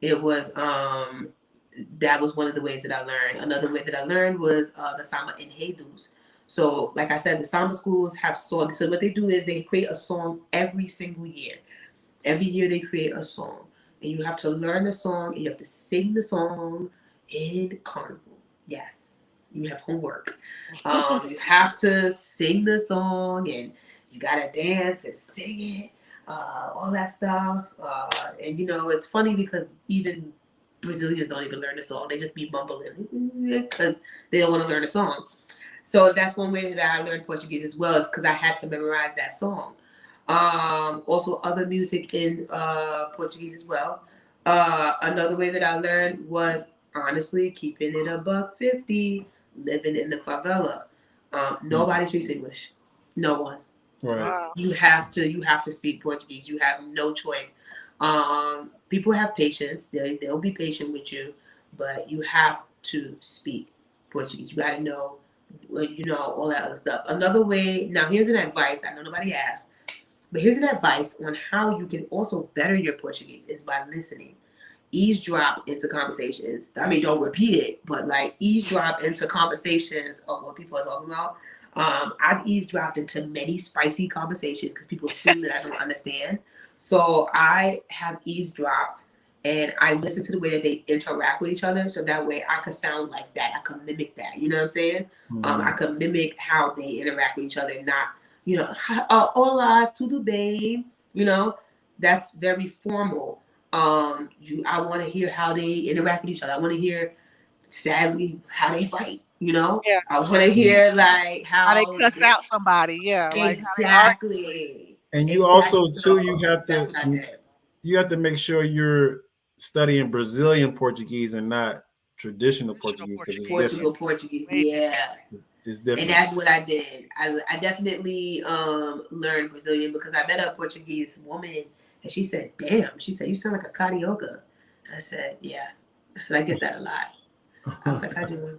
it was that was one of the ways that I learned. Another way that I learned was the samba enredos. So like I said, the samba schools have songs. So what they do is they create a song every single year. Every year they create a song, and you have to learn the song, and you have to sing the song in carnival. Yes. You have homework. You have to sing the song, and you gotta dance and sing it, all that stuff. And it's funny because even Brazilians don't even learn the song; they just be mumbling because they don't want to learn the song. So that's one way that I learned Portuguese as well, is because I had to memorize that song. Also, other music in Portuguese as well. Another way that I learned was honestly keeping it $1.50. Living in the favela. Nobody speaks English. No one. Right. Wow. You have to speak Portuguese. You have no choice. People have patience. They'll be patient with you, but you have to speak Portuguese. You got to know, all that other stuff. Another way. Now, here's an advice. I know nobody asked, but here's an advice on how you can also better your Portuguese is by listening. Eavesdrop into conversations. I mean, don't repeat it, but like eavesdrop into conversations of what people are talking about. I've eavesdropped into many spicy conversations because people assume that I don't understand. So I have eavesdropped and I listen to the way that they interact with each other. So that way I could sound like that. I could mimic that. You know what I'm saying? I could mimic how they interact with each other, not, hola, tudo bem? That's very formal. I want to hear how they interact with each other. I want to hear, sadly, how they fight. Yeah. I want to hear like How they cuss out somebody. Yeah. Exactly. And you also too, you have That's what I did. to make sure you're studying Brazilian Portuguese and not traditional Portuguese because it's Portugal different. Portuguese, Maybe. yeah. It's different. And that's what I did. I definitely learned Brazilian because I met a Portuguese woman and she said, "Damn," she said, "You sound like a carioca." I said, "Yeah." I said, "I get that a lot." I was like, "I do."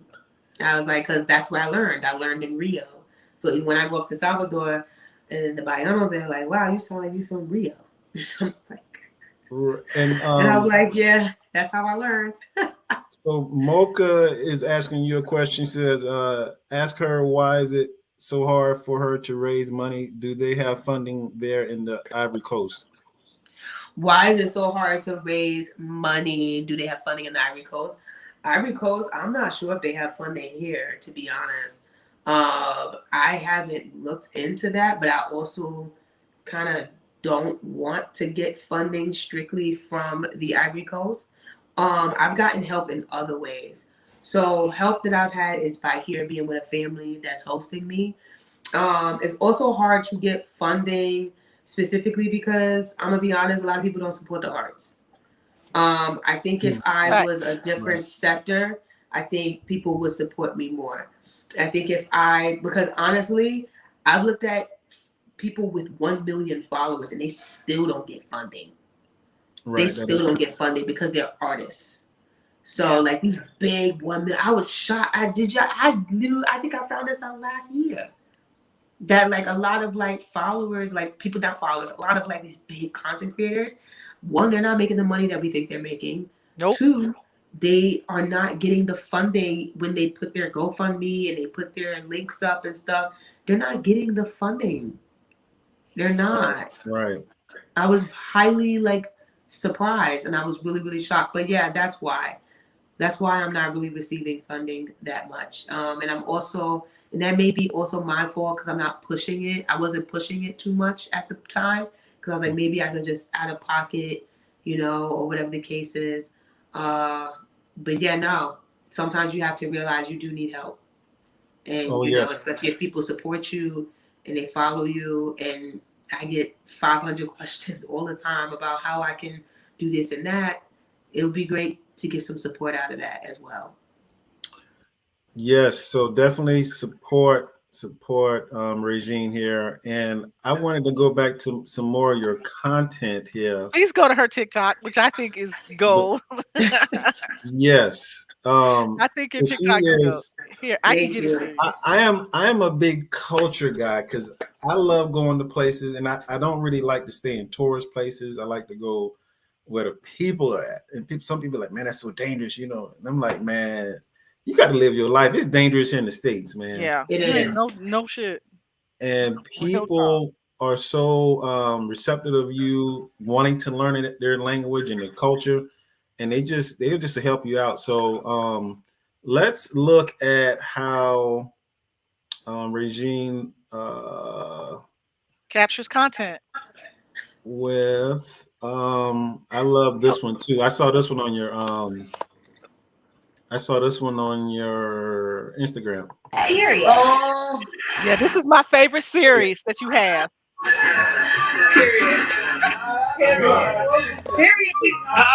I was like, "Cause that's where I learned. I learned in Rio. So when I go up to Salvador, and the Baianos, they're like, 'Wow, you sound like you from Rio.'" So I'm like, and I'm like, "Yeah, that's how I learned." So Mocha is asking you a question. She says, ask her why is it so hard for her to raise money? Do they have funding there in the Ivory Coast? Why is it so hard to raise money? Do they have funding in the Ivory Coast? Ivory Coast, I'm not sure if they have funding here, to be honest. I haven't looked into that, but I also kind of don't want to get funding strictly from the Ivory Coast. I've gotten help in other ways. So help that I've had is by here being with a family that's hosting me. It's also hard to get funding specifically because I'm gonna be honest, a lot of people don't support the arts. I think if I was a different sector, I think people would support me more. I think because honestly, I've looked at people with 1 million followers and they still don't get funding. They still don't get funding because they're artists. So like these big 1 million, I was shocked. I think I found this out last year. That like a lot of like followers, like people not followers, a lot of like these big content creators, one, they're not making the money that we think they're making. Nope. Two, they are not getting the funding when they put their GoFundMe and they put their links up and stuff. They're not getting the funding. They're not. Right. I was highly like surprised and I was really, really shocked. But yeah, that's why. That's why I'm not really receiving funding that much. And that may be also my fault because I'm not pushing it. I wasn't pushing it too much at the time because I was like, maybe I could just out of pocket, or whatever the case is. But yeah, no. Sometimes you have to realize you do need help. And, especially if people support you and they follow you. And I get 500 questions all the time about how I can do this and that. It would be great to get some support out of that as well. Yes, so definitely support Regine here. And I wanted to go back to some more of your content here. Please go to her TikTok, which I think is gold. Yes. I think your TikTok is here. I can get it. I am a big culture guy because I love going to places and I don't really like to stay in tourist places. I like to go where the people are at. And some people are like, man, that's so dangerous, And I'm like, man, you got to live your life. It's dangerous here in the States, man. Yeah, it is. No shit. And people are so receptive of you wanting to learn their language and their culture, and they're just to help you out. So let's look at how Regine captures content with I love this one too. I saw this one on your Instagram. Period. Oh, yeah, this is my favorite series that you have. Period.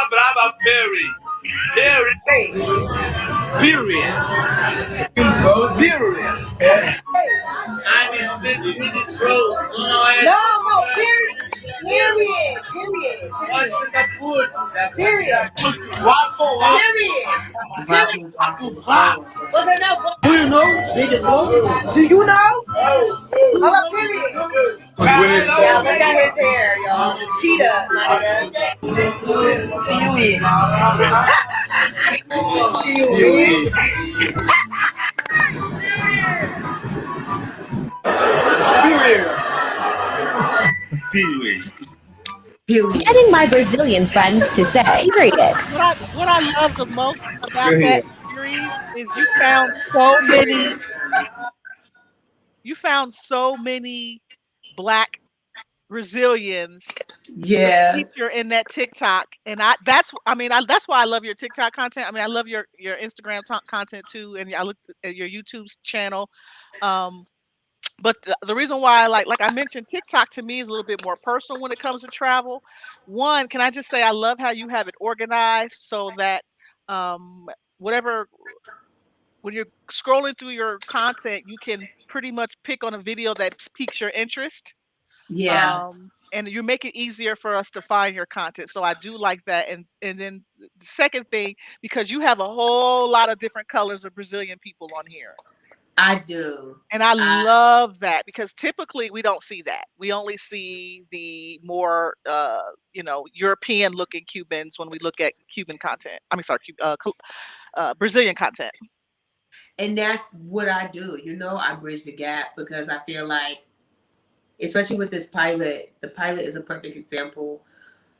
Brava Perry. Period. Period. I'm spitting with the throat. No, period. What's the food? Period. Wapo. Period. What's enough? Do you know? Do you know? How about period? Yeah, look at his hair, y'all. Cheetah. Getting my Brazilian friends to say, period. What I love the most about that series is you found so many Black Brazilians. Yeah. Feature in that TikTok, and that's why I love your TikTok content. I mean, I love your Instagram content too, and I looked at your YouTube channel. But the reason why I like I mentioned, TikTok to me is a little bit more personal when it comes to travel. One, can I just say I love how you have it organized so that whatever, when you're scrolling through your content, you can pretty much pick on a video that piques your interest. Yeah, And you make it easier for us to find your content. So I do like that. And then the second thing, because you have a whole lot of different colors of Brazilian people on here. I do. And I love that because typically we don't see that. We only see the more, European looking Cubans when we look at Cuban content. I mean, sorry, Brazilian content. And that's what I do. I bridge the gap because I feel like, especially with this pilot, the pilot is a perfect example,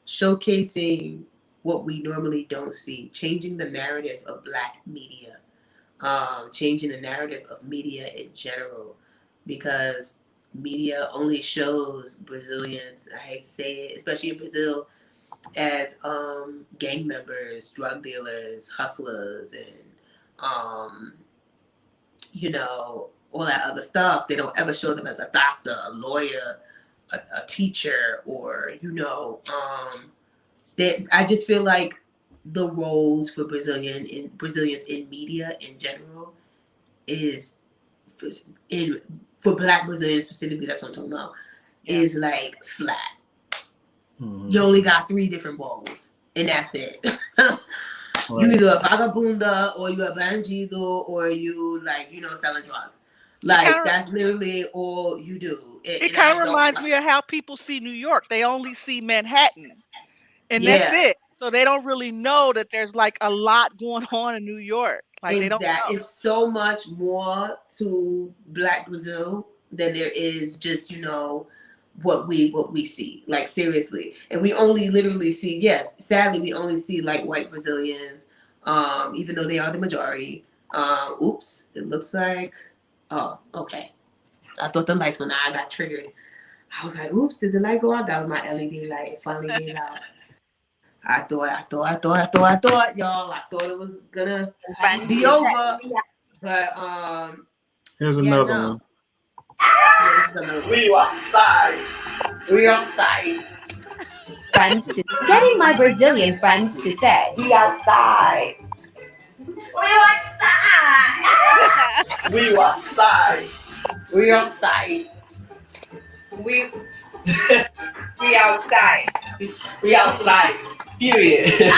showcasing what we normally don't see, changing the narrative of Black media, changing the narrative of media in general, because media only shows Brazilians, I hate to say it, especially in Brazil, as gang members, drug dealers, hustlers, and all that other stuff. They don't ever show them as a doctor, a lawyer, a teacher, or I just feel like the roles for Brazilians in media in general is for Black Brazilians specifically. That's what I'm talking about. Yeah. Is like flat. Mhm. You only got 3 different roles, and that's it. Right. You either a vagabunda, or you a bandido, or you selling drugs. Like that's literally all you do. It kind of reminds me of how people see New York. They only see Manhattan, and that's it. So they don't really know that there's like a lot going on in New York. Like they don't know. It's so much more to Black Brazil than there is just what we see. Like seriously, and we only literally see sadly we only see like white Brazilians, even though they are the majority. Oops, it looks like. Oh, okay. I thought the lights went out. I got triggered. I was like, oops, did the light go out? That was my LED light. It finally gave out. I thought, y'all. I thought it was gonna be over. But Here's another one. We outside. We outside. Getting my Brazilian friends to say, We outside. We outside. We outside. We outside. We outside. We outside. Period.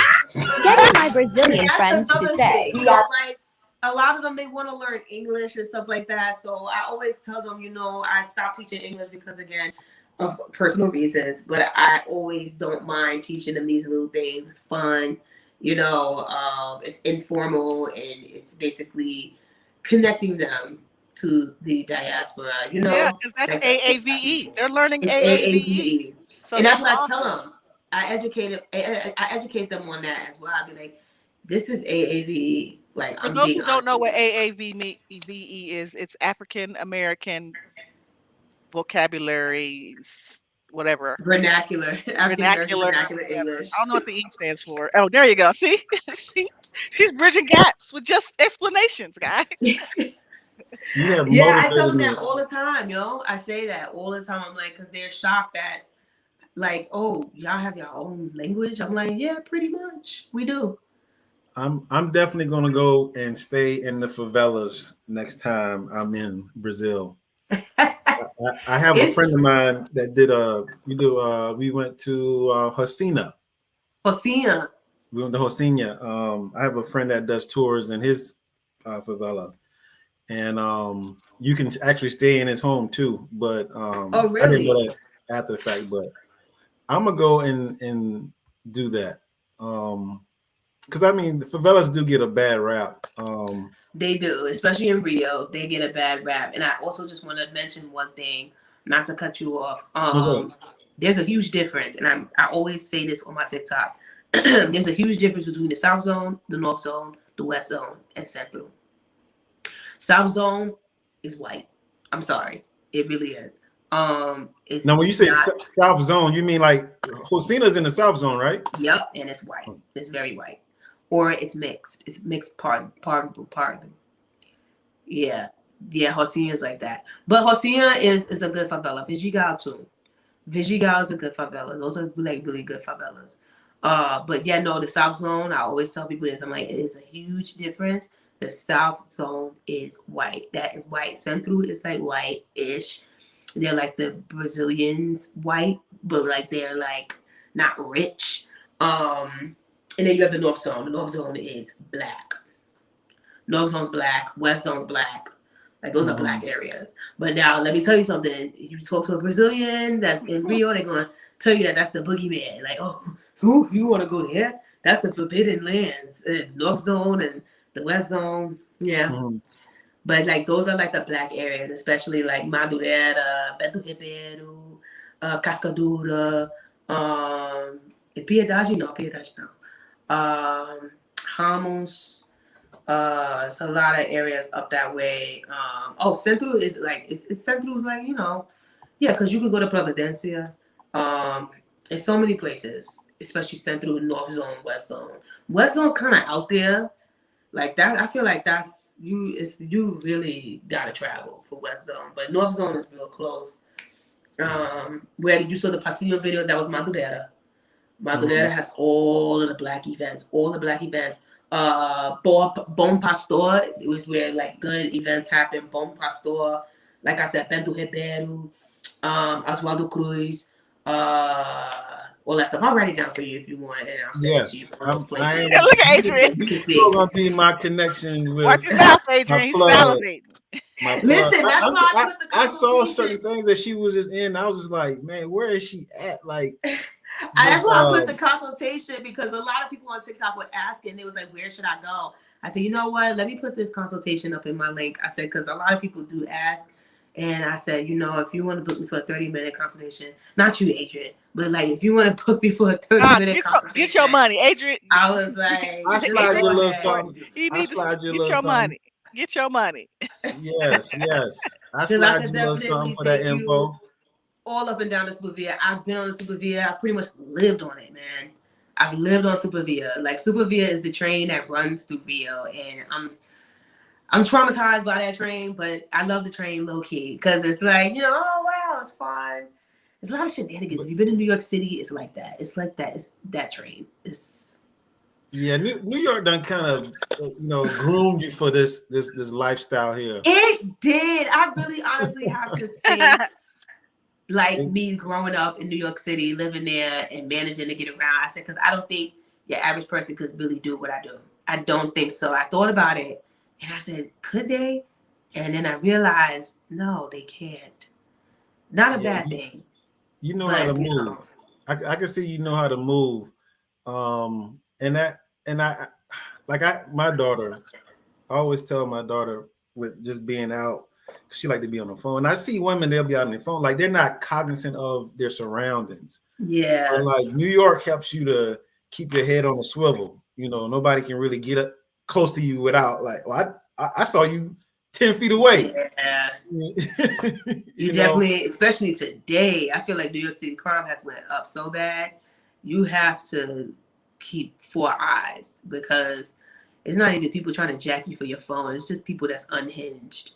getting my Brazilian friends to say, Like a lot of them, they want to learn English and stuff like that. So I always tell them, I stopped teaching English because, again, of personal reasons. But I always don't mind teaching them these little things. It's fun, it's informal, and it's basically connecting them to the diaspora. Yeah, because that's AAVE. They're learning AAVE. So and that's what I tell them. I educate them on that as well. I'll be like, this is AAVE. Like, for those who don't know what AAVE is, it's African American vocabulary, whatever. Vernacular English. I don't know what the E stands for. Oh, there you go. See, she's bridging gaps with just explanations, guys. Yeah, I tell them that all the time, I say that all the time. I'm like, because they're shocked that, like, oh, y'all have your own language. I'm like, yeah, pretty much, we do. I'm definitely gonna go and stay in the favelas next time I'm in Brazil. I have a friend of mine that did we went to Rosina. We went to Rosina. I have a friend that does tours in his favela, and you can actually stay in his home too. But oh, really? I didn't know that after the fact, but I'm gonna go and do that. Because I mean, the favelas do get a bad rap. They do, especially in Rio. They get a bad rap. And I also just want to mention one thing, not to cut you off. There's a huge difference, and I always say this on my TikTok. There's a huge difference between the South Zone, the North Zone, the West Zone, and Central. South Zone is white. I'm sorry, it really is. It's now, when you say South Zone, you mean like Rosina's in the South Zone, right? Yep, and it's white. It's very white. Or it's mixed. It's mixed part. Yeah, Rosina is like that. But Rosina is a good favela. Vigigal too. Vigigal is a good favela. Those are like really good favelas. But yeah, no, the South Zone, I always tell people this. I'm like, it is a huge difference. The South Zone is white. That is white. Central is like white-ish. They're like the Brazilians white, but like they're like not rich. And then you have the North Zone. The North Zone is black. North Zone's black. West Zone's black. Like those are black areas. But now let me tell you something. You talk to a Brazilian that's in Rio, they're gonna tell you that that's the boogeyman. Like, oh, who you want to go there? That's the forbidden lands. North Zone and the West Zone. Yeah. But like those are like the black areas, especially like Madureira, Beto Ribeiro, Cascadura, Piedade no. Ramos. It's a lot of areas up that way. Centro is like it's Centro is like, you know, yeah, because you could go to Providencia. There's so many places, especially Centro, North Zone, West Zone. West Zone's kind of out there, like that. I feel like that's you really gotta travel for West Zone, but North Zone is real close. Where you saw the Pasillo video, that was Madureira. Madureira has all of the black events. Bom Pastor, it was where like good events happen. Bom Pastor, like I said, Bento Ribeiro, Oswaldo Cruz, all that stuff. I'll write it down for you if you want, and I'll send it to you. Look at Adrian. You're gonna be my connection with. Watch your mouth, Adrian. He's salivating. Listen, that's why I put the I saw certain things that she was just in. I was just like, man, where is she at? Like, that's why I put the consultation, because a lot of people on TikTok were asking. They was like, where should I go? I said, you know what? Let me put this consultation up in my link. I said, because a lot of people do ask. And I said, you know, if you want to book me for a 30-minute consultation, not you, Adrian, but like if you want to book me for a 30-minute consultation, get your money, Adrian. I was like, I slide you a little something. You need to get your money. Get your money. Yes. I slide you a little something for that info. All up and down the Supervia. I've been on the Supervia. I pretty much lived on it, man. I've lived on Supervia. Like Supervia is the train that runs through Rio, and I'm traumatized by that train, but I love the train low key because it's like, you know, oh wow, it's fun. It's a lot of shenanigans. If you've been in New York City, it's like that. It's like that. It's that train. New York done kind of groomed you for this lifestyle here. It did. I really honestly have to think. Like me growing up in New York City, living there and managing to get around. I said, because I don't think your average person could really do what I do. I don't think so. I thought about it and I said, could they? And then I realized, no, they can't. Not a bad thing. You know how to move. I can see you know how to move. My daughter, I always tell my daughter with just being out, she like to be on the phone. I see women, they'll be out on their phone. Like they're not cognizant of their surroundings. Yeah. But like New York helps you to keep your head on a swivel. You know, nobody can really get up close to you without like, well, I saw you 10 feet away. Yeah. you definitely, especially today, I feel like New York City crime has went up so bad. You have to keep 4 eyes because it's not even people trying to jack you for your phone. It's just people that's unhinged.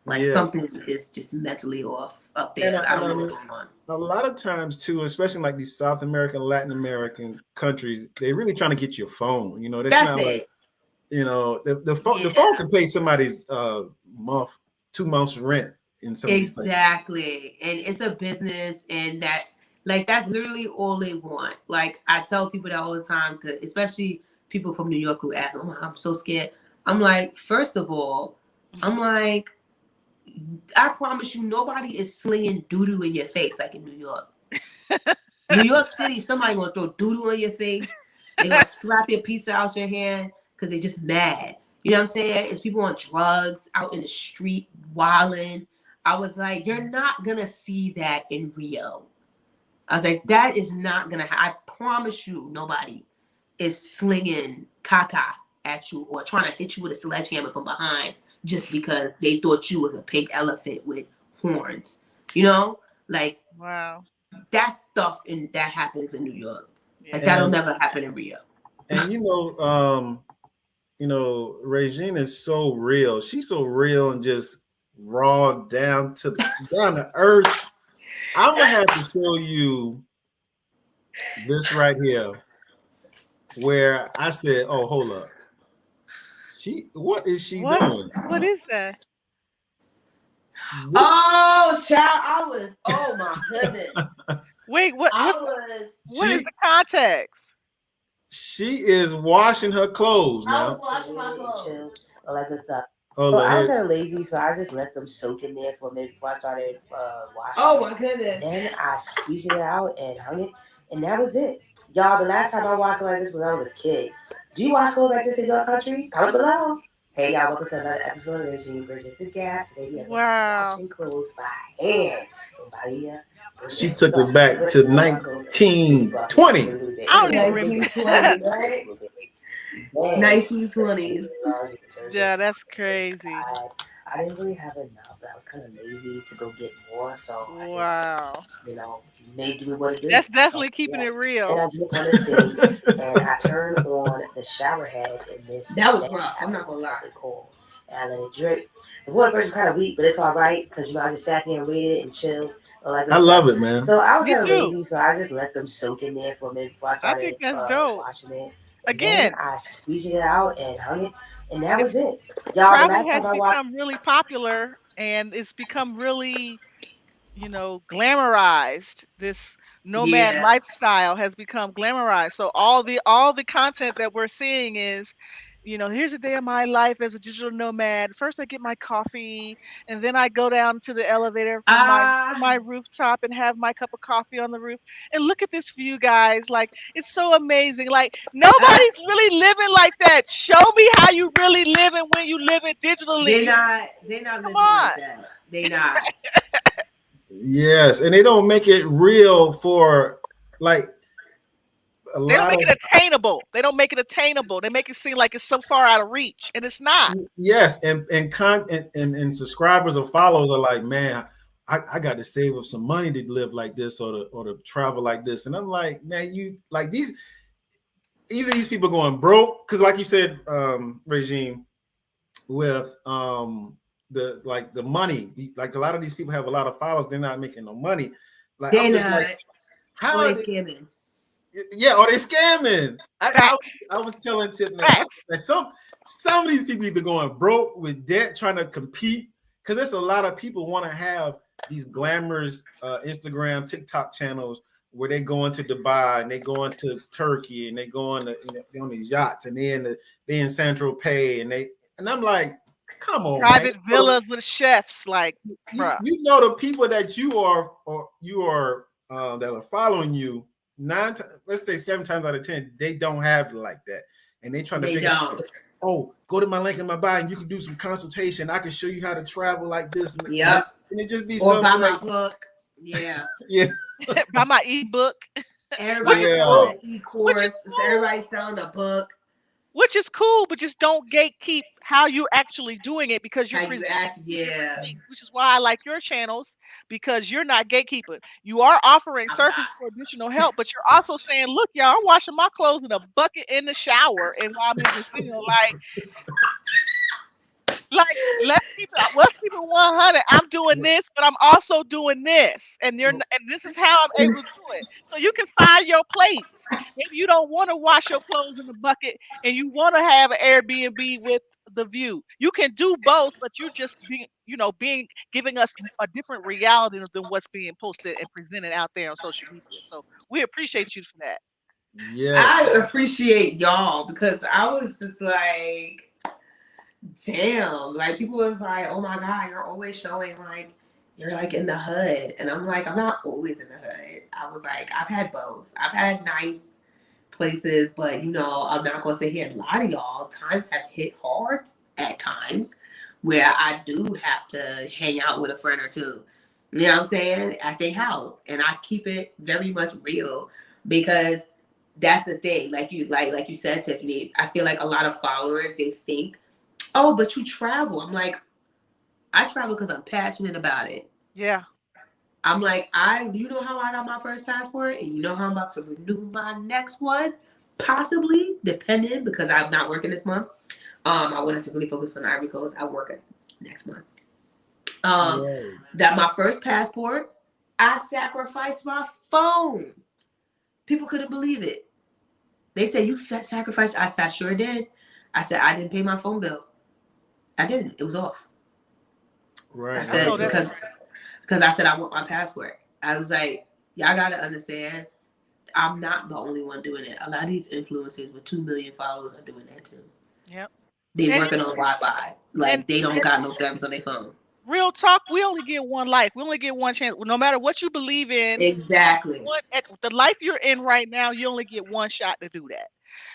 Like something is just mentally off up there. I don't know what's going on. A lot of times too, especially like these South American, Latin American countries, they're really trying to get your phone. You know, that's not like, you know, the phone can pay somebody's 2 months rent in some exactly. And it's a business, and that's literally all they want. Like I tell people that all the time, because especially people from New York who ask, "Oh, I'm so scared." I'm like, first of all, I promise you, nobody is slinging doo-doo in your face like in New York. New York City, somebody gonna throw doo-doo in your face. They gonna slap your pizza out your hand because they just mad. You know what I'm saying? It's people on drugs out in the street wilding. I was like, you're not gonna see that in Rio. I was like, that is not gonna happen. I promise you, nobody is slinging caca at you or trying to hit you with a sledgehammer from behind just because they thought you was a pink elephant with horns. You know? Like, wow. That stuff that happens in New York. Like that'll never happen in Rio. And Regine is so real. She's so real and just raw down to earth. I'm gonna have to show you this right here. where I said, "Oh, hold up, what is she doing?" What is that? This, Oh, child, oh my goodness. Wait, what? What is she the context? she is washing her clothes I was now. washing my clothes. All that good stuff. Oh, So I was here. kind of lazy, so I just let them soak in there for a minute before I started washing. Oh my goodness. Then I squeezed it out and hung it, and that was it. Y'all, the last time I washed like this was when I was a kid. Do you wash clothes like this in your country? Comment below. Hey, y'all, welcome to another episode of Regine Bridges the Gap. Today we have Wow. washing clothes by hand. And Bahia, She took it back to 1920. I don't even remember. 1920, right? 1920s. Yeah, that's crazy. I didn't really have enough. I was kind of lazy to go get more, so Wow. I just, made do what it did. That's definitely keeping it And real. I just on this thing, and I turned on the shower head, and this That was rough. I'm not gonna lie. cold. And I let it drip. The water pressure's kind of weak, but it's all right because I just sat there and waited and chilled. I love it, man. So I was Me kind of too. lazy, so I just let them soak in there for a minute before I I started think that's dope. washing it. Again, Then I squeezed it out and hung it, and that was it. Y'all, the travel last has time I watched. become really popular and it's become really, glamorized. This nomad Yeah. lifestyle has become glamorized. So all the content that we're seeing is, here's a day of my life as a digital nomad. First I get my coffee and then I go down to the elevator from my rooftop and have my cup of coffee on the roof. And look at this view, guys. Like, it's so amazing. Like, nobody's really living like that. Show me how you really live and when you live it digitally. They're not living on. like that. They not. Yes, and they don't make it real for like a They don't lot make of it attainable. They don't make it attainable. They make it seem like it's so far out of reach, and it's not. yes, and subscribers or followers are like, man, I got to save up some money to live like this or to travel like this, and I'm like, man, you like these either these people going broke because like you said, Regine, with the money, like a lot of these people have a lot of followers, they're not making no money. Like They're I'm just not. like, how Or are they scamming. Yeah, or they scamming. I Facts. was telling Tip that Facts. some of these people either going broke with debt trying to compete because there's a lot of people want to have these glamorous Instagram, TikTok channels where they go into Dubai and they go into Turkey and they go on on these yachts and they in San Tropez and I'm like, come on, Private man. villas with chefs, like, bruh. You know the people that you are that are following you. Let's say 7 times out of 10, they don't have it like that, and they trying to figure out. Oh, go to my link in my bio, and you can do some consultation. I can show you how to travel like this. Yep. And it just be Or buy like, my book. Yeah. yeah. Buy my ebook. Everybody's selling an e-course. Everybody's selling a book. Which is cool, but just don't gatekeep how you're actually doing it because you're presenting. Which is why I like your channels because you're not gatekeeping. You are offering services for additional help, but you're also saying, "Look, y'all, I'm washing my clothes in a bucket in the shower, and while I'm in the video, let's keep it 100. I'm doing this, but I'm also doing this, and this is how I'm able to do it. So you can find your place. Maybe you don't want to wash your clothes in the bucket, and you want to have an Airbnb with the view. You can do both, but you just giving us a different reality than what's being posted and presented out there on social media. So we appreciate you for that. Yes, I appreciate y'all because I was just like, damn, like people was like, oh my God, you're always showing like you're like in the hood. And I'm like, I'm not always in the hood. I was like, I've had both. I've had nice places, but I'm not gonna sit here and lie to y'all. Times have hit hard at times where I do have to hang out with a friend or two. You know what I'm saying? At their house. And I keep it very much real because that's the thing. Like you said, Tiffany, I feel like a lot of followers, they think, oh, but you travel. I'm like, I travel because I'm passionate about it. Yeah. I'm like, you know how I got my first passport, and you know how I'm about to renew my next one, possibly, depending, because I'm not working this month. I wanted to really focus on Ivory Coast. I work next month. That my first passport, I sacrificed my phone. People couldn't believe it. They said, you sacrificed. I said, I sure did. I said, I didn't pay my phone bill. I didn't. It was off. Right. I said, know that. because I said, I want my passport. I was like, y'all got to understand, I'm not the only one doing it. A lot of these influencers with 2 million followers are doing that too. Yep. They And working on Wi-Fi. Like, and they don't got no service on their phone. real talk, we only get one life. We only get one chance. No matter what you believe in, Exactly. at the life you're in right now, you only get one shot to do that.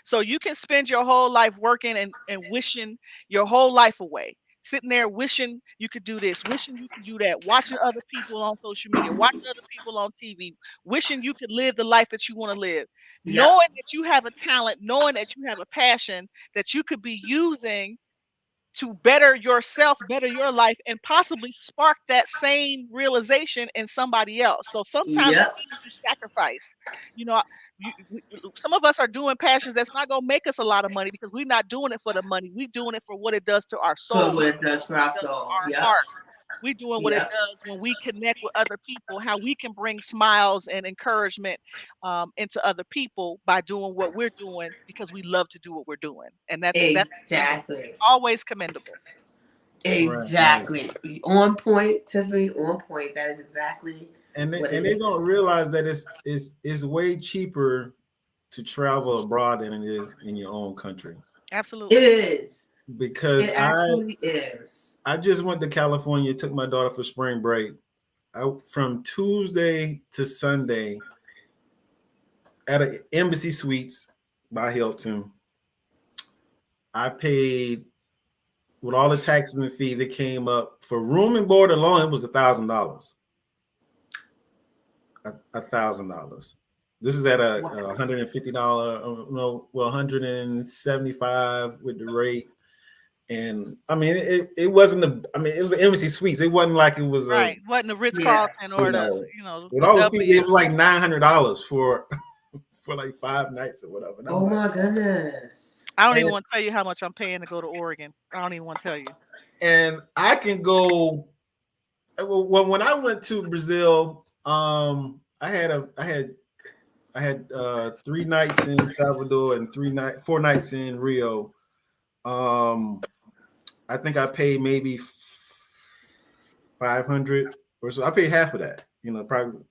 So you can spend your whole life working and wishing your whole life away. Sitting there wishing you could do this, wishing you could do that, watching other people on social media, watching other people on TV, wishing you could live the life that you want to live. Yeah. Knowing that you have a talent, knowing that you have a passion that you could be using to better yourself, better your life, and possibly spark that same realization in somebody else. So sometimes Yep. it means you sacrifice. You know, some of us are doing passions that's not gonna make us a lot of money because we're not doing it for the money. We're doing it for what it does to our soul, For what it does for our what it does to soul. our Yep. heart. We're doing what it Yep. does when we connect with other people, how we can bring smiles and encouragement into other people by doing what we're doing because we love to do what we're doing. And that's commendable. Exactly. It's always commendable. Exactly. On point, Tiffany, on point. That is exactly And what it they is. don't realize that it's way cheaper to travel abroad than it is in your own country. Absolutely. It is. Because It actually is. I just went to California, took my daughter for spring break. From Tuesday to Sunday at an Embassy Suites by Hilton. I paid with all the taxes and fees. It came up for room and board alone. It was $1,000. $1,000. This is at a $150. No, well, $175 with the rate. And I mean, it wasn't it was an Embassy Suites. It wasn't like it was Right. Wasn't a Ritz Yeah. Carlton or with all the W. fees, it was like $900 for like 5 nights or whatever. And I'm Oh like, my goodness. I don't even want to tell you how much I'm paying to go to Oregon. I don't even want to tell you. and I can go. Well, when I went to Brazil, I had 3 nights in Salvador and 4 nights in Rio. I think I paid maybe 500 or so. I paid half of that, probably,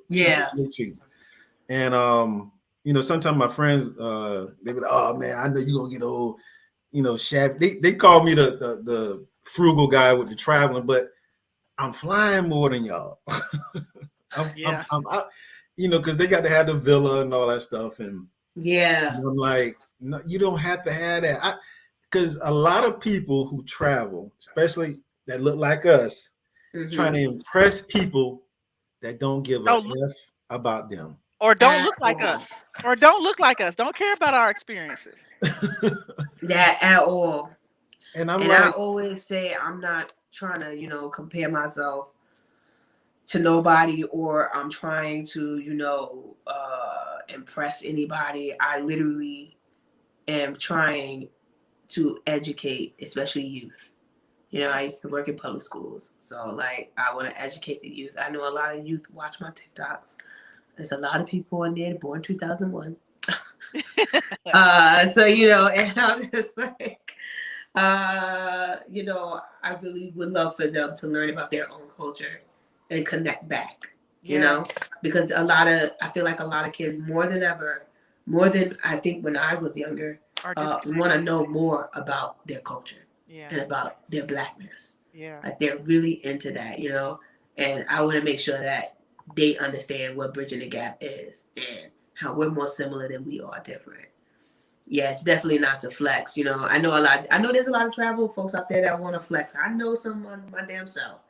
Yeah. cheap. And sometimes my friends they be like, oh man, I know you're gonna get old, shabby. They call me the frugal guy with the traveling, but I'm flying more than y'all. I'm because they got to have the villa and all that stuff. And Yeah. I'm like, no, you don't have to have that. Because a lot of people who travel, especially that look like us, trying to impress people that don't give a F about them. Or don't look like us. Or don't look like us. Don't care about our experiences. That at all. And I always say I'm not trying to, compare myself to nobody, or I'm trying to, impress anybody. I literally am trying to educate, especially youth. I used to work in public schools, so like I want to educate the youth. I know a lot of youth watch my TikToks. There's a lot of people in there born 2001. So and I'm just like, I really would love for them to learn about their own culture and connect back. Because I feel like a lot of kids more than I think when I was younger, want to know more about their culture and about their Blackness. Yeah. Like they're really into that, and I want to make sure that they understand what bridging the gap is and how we're more similar than we are different. Yeah, it's definitely not to flex. I know there's a lot of travel folks out there that want to flex. I know some on my damn self.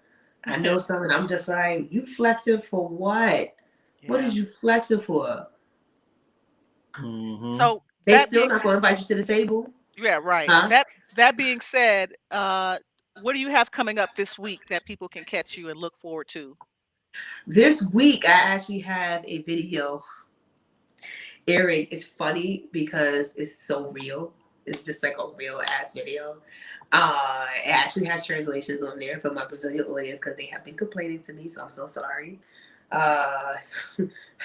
I know some, and I'm just like, you flexing for what? Yeah. What is you flexing for? Mm-hmm. So they still not going to invite you to the table. Yeah, right. Huh? That being said, what do you have coming up this week that people can catch you and look forward to? This week, I actually have a video airing. It's funny because it's so real. It's just like a real ass video. It actually has translations on there for my Brazilian audience because they have been complaining to me, so I'm so sorry. I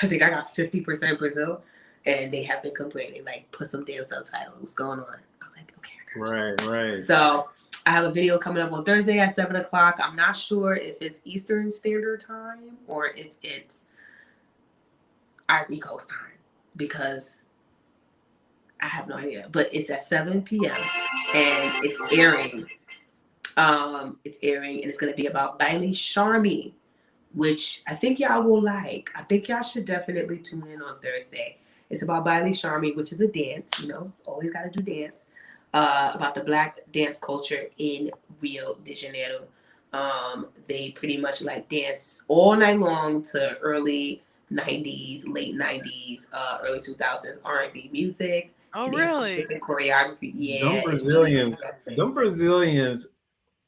think I got 50% Brazil. and they have been complaining, like, put some damn subtitles. What's going on? I was like, okay, I got you. Right. So I have a video coming up on Thursday at 7 o'clock. I'm not sure if it's Eastern Standard Time or if it's Ivory Coast time, because I have no idea. But it's at 7 p.m. and it's airing. It's airing, and it's going to be about Bailey Sharmy, which I think y'all will like. I think y'all should definitely tune in on Thursday. It's about Bailey Sharmy, which is a dance, always got to do dance, about the Black dance culture in Rio de Janeiro. They pretty much like dance all night long to early 90s, late 90s, early 2000s R&B music. Oh, and they have really? specific choreography. Yeah. Them Brazilians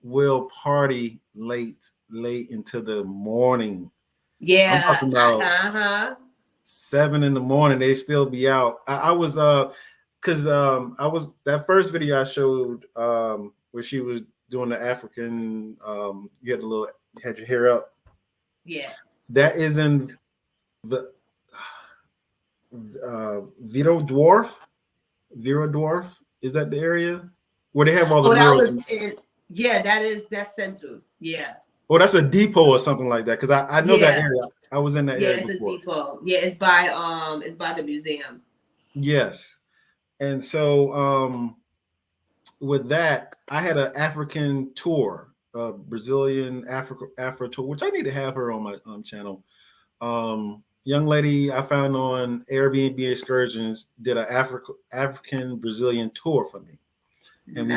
will party late into the morning. Yeah. I'm talking about 7 in the morning. They still be out. I was because I was that first video I showed where she was doing the African. You had your hair up. Yeah. That is in the Vero Dwarf. Is that the area where they have all the girls? That's Central. Yeah. Oh, that's a depot or something like that. Because I know that area. I was in that area before. It's a depot. Yeah, it's by the museum. Yes. And so with that, I had an African tour, Brazilian Afro tour, which I need to have her on my channel. Young lady I found on Airbnb excursions did an African Brazilian tour for me. And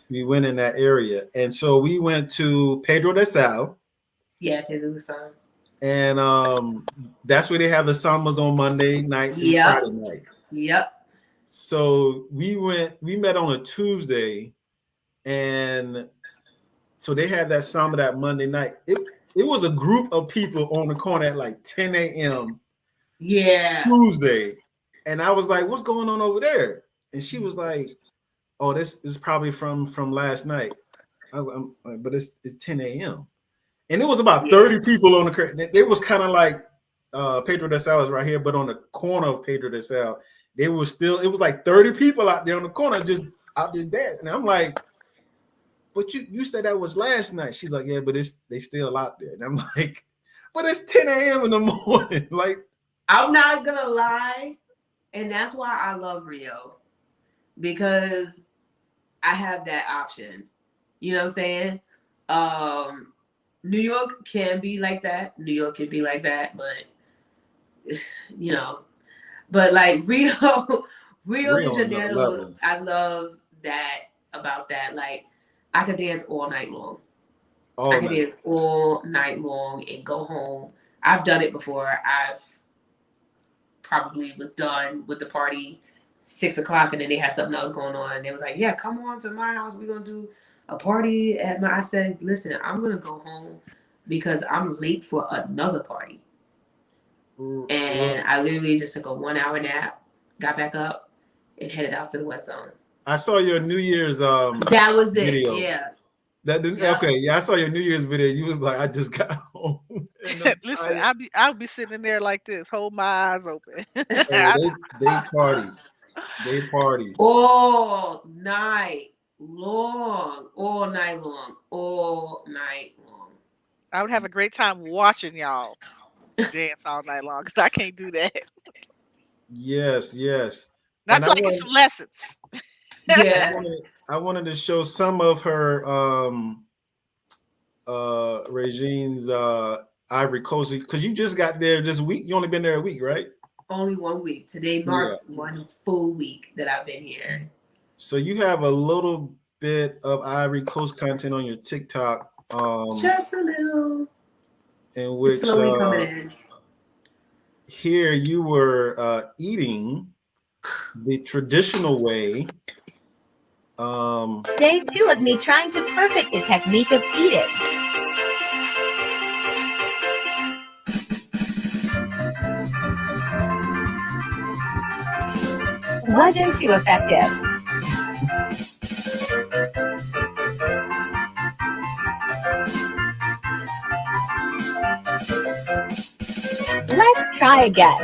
we went in that area. And so we went to Pedro de Sal. Yeah, Pedro de Sal. And that's where they have the sambas on Monday nights and Friday nights. Yep. So we met on a Tuesday, and so they had that samba that Monday night. It was a group of people on the corner at like 10 a.m. Yeah. Tuesday. And I was like, what's going on over there? And she was like, oh, this is probably from last night. I was like, but it's 10 a.m. And it was about 30 people on the curtain. It was kind of like Pedro de Sal is right here, but on the corner of Pedro de Sal, it was like 30 people out there on the corner just out there dancing. And I'm like, but you said that was last night. She's like, yeah, but they still out there. And I'm like, but it's 10 a.m. in the morning. Like, I'm not gonna lie, and that's why I love Rio, because I have that option. You know what I'm saying? New York can be like that. New York can be like that, but but like Rio de Janeiro, I love that about that. Like, I could dance all night long. I could dance all night long and go home. I've done it before. I've probably was done with the party 6 o'clock, and then they had something else going on. And they was like, yeah, come on to my house. We're going to do a party at my. I said, listen, I'm going to go home because I'm late for another party. And I literally just took a 1 hour nap, got back up, and headed out to the West Zone. I saw your New Year's that was video. It, yeah. Okay, yeah, I saw your New Year's video. You was like, I just got home. Listen, I'll be sitting in there like this, hold my eyes open. they party. They party. All night long. I would have a great time watching y'all dance all night long, because I can't do that. Yes. Not till I get some lessons. Yeah. I wanted to show some of her Regine's Ivory Coast, because you just got there this week. You only been there a week, right? Only 1 week. Today marks 1 full week that I've been here. So you have a little bit of Ivory Coast content on your TikTok. Just a little. In which slowly coming in. Here you were eating the traditional way. Day 2 of me trying to perfect the technique of eating. Wasn't too effective. Let's try again.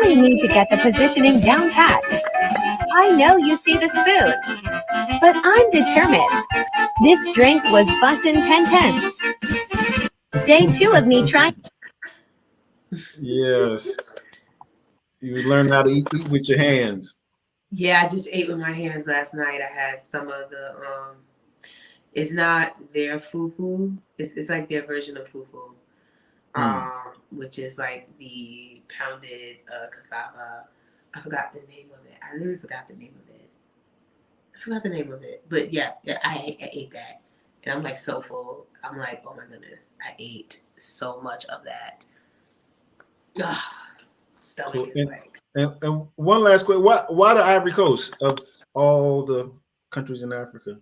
really need to get the positioning down pat. I know you see the spoon, but I'm determined. This drink was bussin' 10 tenths. Day 2 of me trying. Yes. You learn how to eat with your hands. Yeah, I just ate with my hands last night. I had some of the it's not their fufu. It's like their version of fufu. Which is like the pounded cassava. I forgot the name of it. I literally forgot the name of it. But yeah, I ate that. And I'm like so full. I'm like, oh my goodness. I ate so much of that. Ugh, stomach Cool. is like. And one last question. Why the Ivory Coast of all the countries in Africa?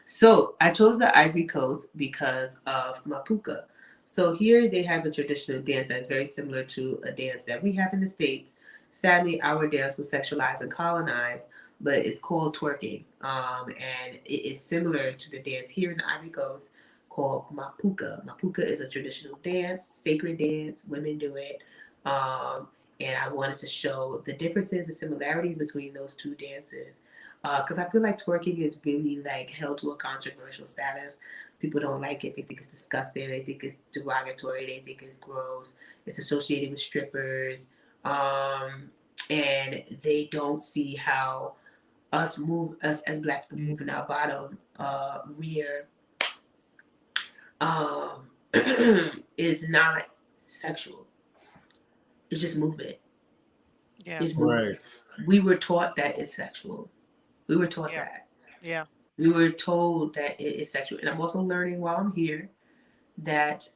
So I chose the Ivory Coast because of Mapuka. So here they have a traditional dance that's very similar to a dance that we have in the States. Sadly, our dance was sexualized and colonized, but it's called twerking. And it is similar to the dance here in the Ivory Coast called Mapuka. Mapuka is a traditional dance, sacred dance. Women do it. And I wanted to show the differences and similarities between those two dances. Because I feel like twerking is really like held to a controversial status. People don't like it. They think it's disgusting. They think it's derogatory. They think it's gross. It's associated with strippers. And they don't see how us as Black people moving our bottom rear is not sexual. It's just movement. Yeah. It's movement. Right. We were taught that it's sexual. We were taught that. Yeah. We were told that it is sexual. And I'm also learning while I'm here that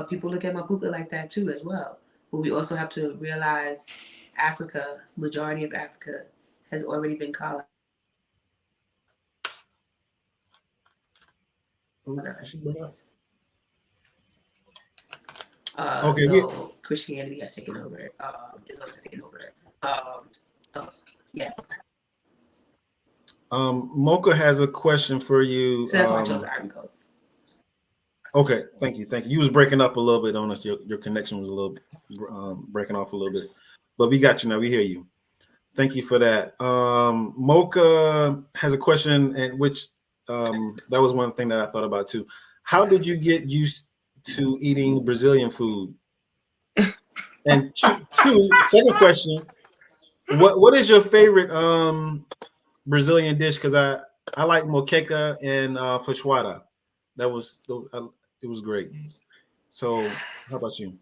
people look at Mapuka like that too as well. But we also have to realize Africa, majority of Africa, has already been colonized. Okay. So Christianity has taken over. Islam has taken over. Yeah. Mocha has a question for you. So that's why I chose Ivory Coast. Okay, thank you. You was breaking up a little bit on us. Your connection was a little breaking off a little bit, but we got you now. We hear you. Thank you for that. Mocha has a question, and which that was one thing that I thought about too. How did you get used to eating Brazilian food? And second question, what is your favorite Brazilian dish? Because I like moqueca and feijoada. It was great. So how about you?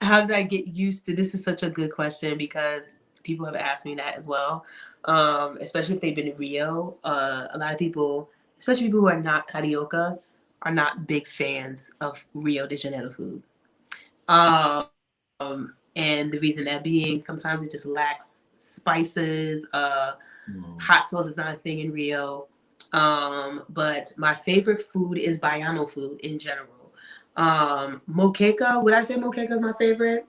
How did I get used to this? Is such a good question because people have asked me that as well. Especially if they've been to Rio. A lot of people, especially people who are not carioca, are not big fans of Rio de Janeiro food. And the reason that being sometimes it just lacks spices. Hot sauce is not a thing in Rio. But my favorite food is Baiano food in general. Moqueca, would I say moqueca is my favorite?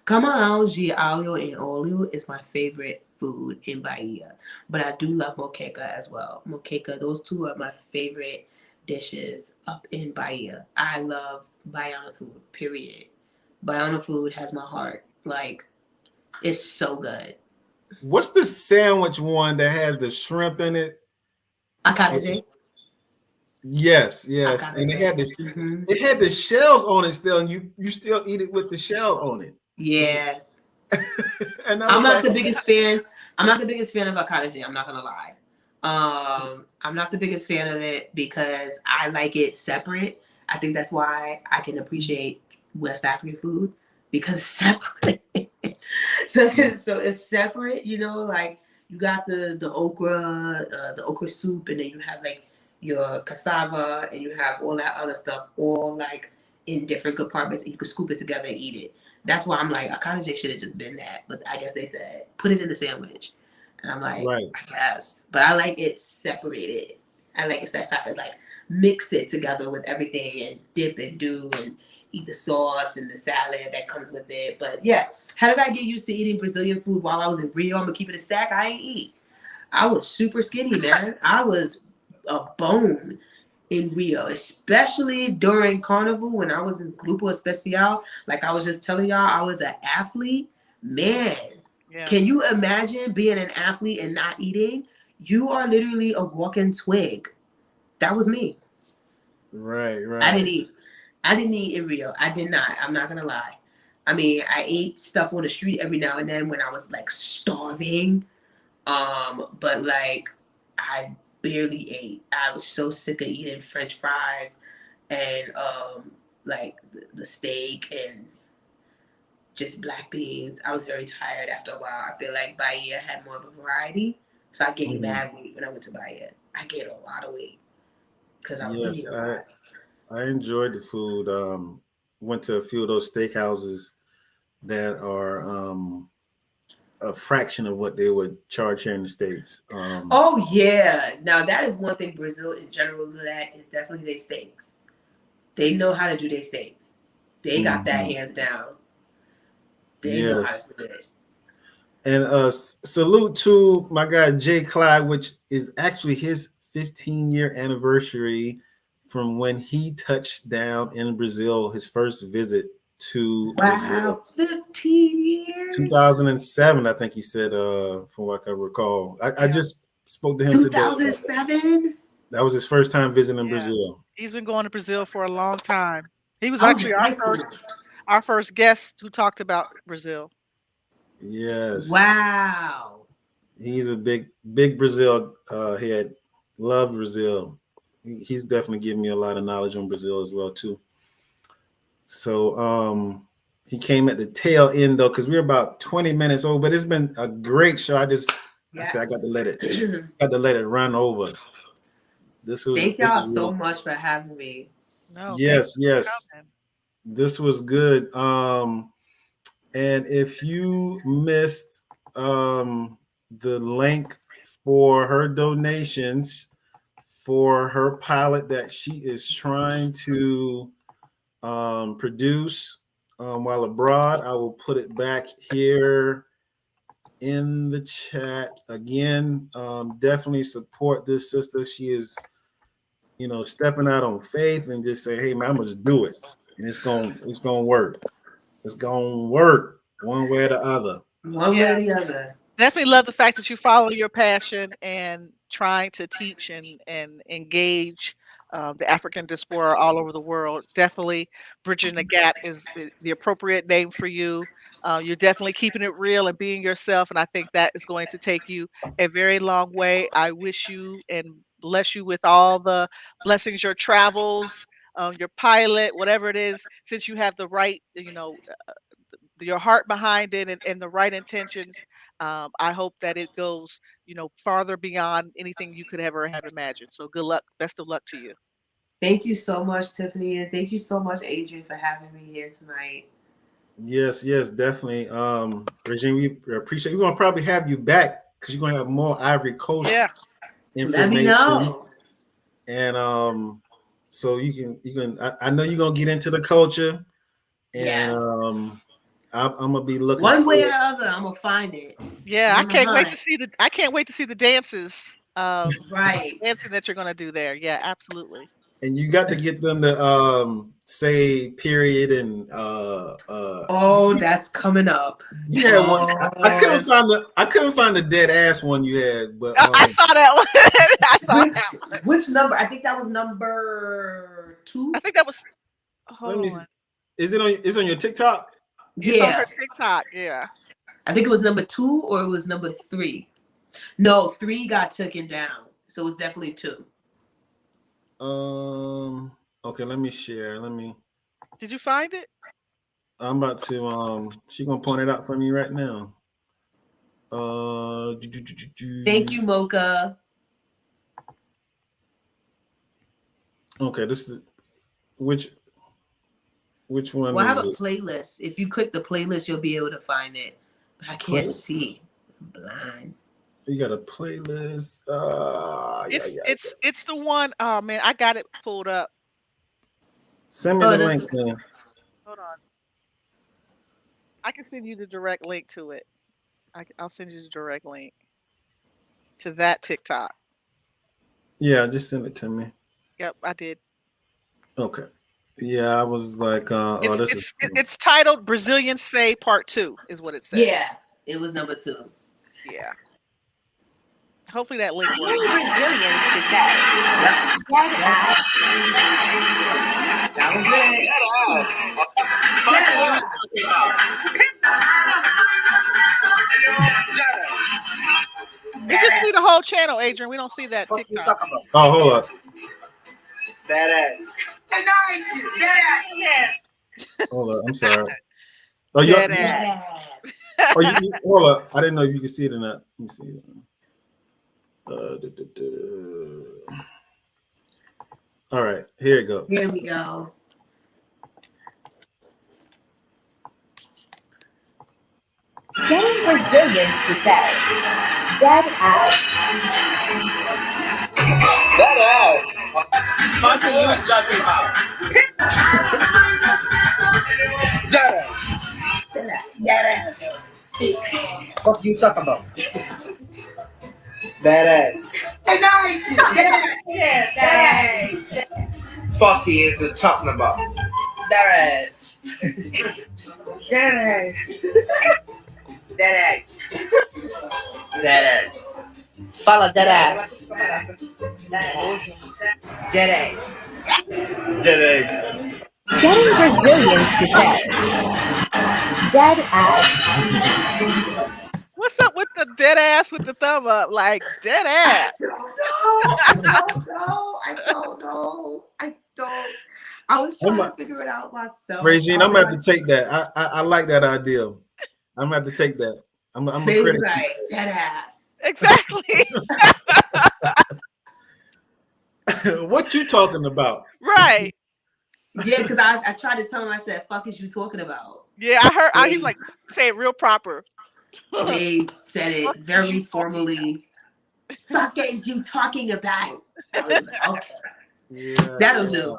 Camarão de alho e óleo is my favorite food in Bahia. But I do love moqueca as well. Moqueca, those two are my favorite dishes up in Bahia. I love Baiano food, period. Baiano food has my heart. Like, it's so good. What's the sandwich one that has the shrimp in it? Acarajé. Yes. Acarajé. And it had the shells on it still, and you still eat it with the shell on it. Yeah. And I'm not the biggest fan. I'm not the biggest fan of acarajé. I'm not gonna lie. I'm not the biggest fan of it because I like it separate. I think that's why I can appreciate West African food because it's separate. so it's separate. You know, like you got the okra soup, and then you have like your cassava, and you have all that other stuff, all like in different compartments, and you can scoop it together and eat it. That's why I'm like, acarajé should have just been that, but I guess they said put it in the sandwich, and I'm like, right. I guess, but I like it separated. I like it so I could like mix it together with everything and dip and do and eat the sauce and the salad that comes with it. But yeah, how did I get used to eating Brazilian food while I was in Rio? I'm gonna keep it a stack. I ain't eat. I was super skinny, man. I was a bone in Rio, especially during Carnival when I was in Grupo Especial. Like I was just telling y'all, I was an athlete. Man, Yeah. Can you imagine being an athlete and not eating? You are literally a walking twig. That was me. Right. I didn't eat. I didn't eat in Rio. I did not. I'm not gonna lie. I mean, I ate stuff on the street every now and then when I was like starving. But like I barely ate. I was so sick of eating French fries and like the steak and just black beans. I was very tired after a while. I feel like Bahia had more of a variety. So I gained mad weight when I went to Bahia. I gained a lot of weight because I was Yes, eating a lot. I enjoyed the food. Went to a few of those steakhouses that are a fraction of what they would charge here in the States. Oh yeah. Now that is one thing Brazil in general is good at is definitely their steaks. They know how to do their steaks. They got that hands down. They know how to do it. And salute to my guy Jay Clyde, which is actually his 15-year anniversary from when he touched down in Brazil, his first visit to Brazil. 15 years. 2007, I think he said, from what I can recall. I just spoke to him 2007? That was his first time visiting Brazil. He's been going to Brazil for a long time. He was actually our first guest who talked about Brazil. Yes. Wow. He's a big Brazil head. Loved Brazil. He's definitely given me a lot of knowledge on Brazil as well too. So he came at the tail end though, because we're about 20 minutes over, but it's been a great show. I said I got to let it run over. Thank y'all so much for having me. No, yes. This was good. And if you missed the link for her donations for her pilot that she is trying to produce while abroad, I will put it back here in the chat again. Definitely support this sister. She is, stepping out on faith and just say, hey man, I'm gonna just do it. And it's gonna work. It's gonna work one way or the other. One way or the other. Definitely love the fact that you follow your passion and trying to teach and engage the African diaspora all over the world. Definitely Bridging the Gap is the appropriate name for you. You're definitely keeping it real and being yourself, and I think that is going to take you a very long way. I wish you and bless you with all the blessings, your travels, your pilot, whatever it is, since you have the right, your heart behind it and the right intentions. I hope that it goes, farther beyond anything you could ever have imagined. So good luck. Best of luck to you. Thank you so much, Tiffany. And thank you so much, Adrian, for having me here tonight. Yes, definitely. Regine, we appreciate We're gonna probably have you back because you're gonna have more Ivory Coast information. Let me know. And so you can I know you're gonna get into the culture. And I'm gonna be looking one way or the other. I'm gonna find it. Yeah, I can't wait to see the dances. Right, dancing that you're gonna do there. Yeah, absolutely. And you got to get them to say period and that's coming up. Yeah, I couldn't find the dead ass one you had, but I saw that one. Which number? I think that was number 2. I think that was. Hold on. Is it on? It's on your TikTok? It's on her TikTok. Yeah. I think it was number 2 or it was number 3. No, 3 got taken down, so it was definitely 2. Okay, let me share. Did you find it? I'm about to she gonna point it out for me right now. Thank you, Mocha. Okay, this is which one? Well, I have a playlist. If you click the playlist, you'll be able to find it. But I can't see. I'm blind. You got a playlist. It's the one. Oh man, I got it pulled up. Send me the link then. Hold on. I can send you the direct link to it. I'll send you the direct link to that TikTok. Yeah, just send it to me. Yep, I did. Okay. Yeah, I was like, it's titled Brazilian Say Part 2 is what it says. Yeah. It was number 2. Yeah. Hopefully that link works. Getting Brazilians to say, dead ass. That was We just see the whole channel, Adrian. We don't see that What you TikTok. talking about? Oh, hold up. Badass. Hold up. I'm sorry. Oh, you, Dead ass. oh, you hold up. I didn't know if you could see it or not. Let me see. All right, here you go. Here we go. Getting Brazilians to say, dead ass. What are you talking about? Badass. What you talking about? Badass. Fuck he is talking about. Badass. Deadass. Fala deadass. Deadass. Getting Brazilians to say, dead ass. What's up with the dead ass with the thumb up? Like dead ass. I don't know. I was trying to figure it out myself. Regine, I'm gonna have to take that. I like that idea. I'm gonna have to take that. I'm a critic. Like dead ass. Exactly. What you talking about? Right. Yeah, because I tried to tell him, I said, fuck is you talking about? Yeah, I heard. He's like, say it real proper. They said it Fuck is very you talking formally. Fuck is you talking about? I was like, okay, Yeah, that'll do.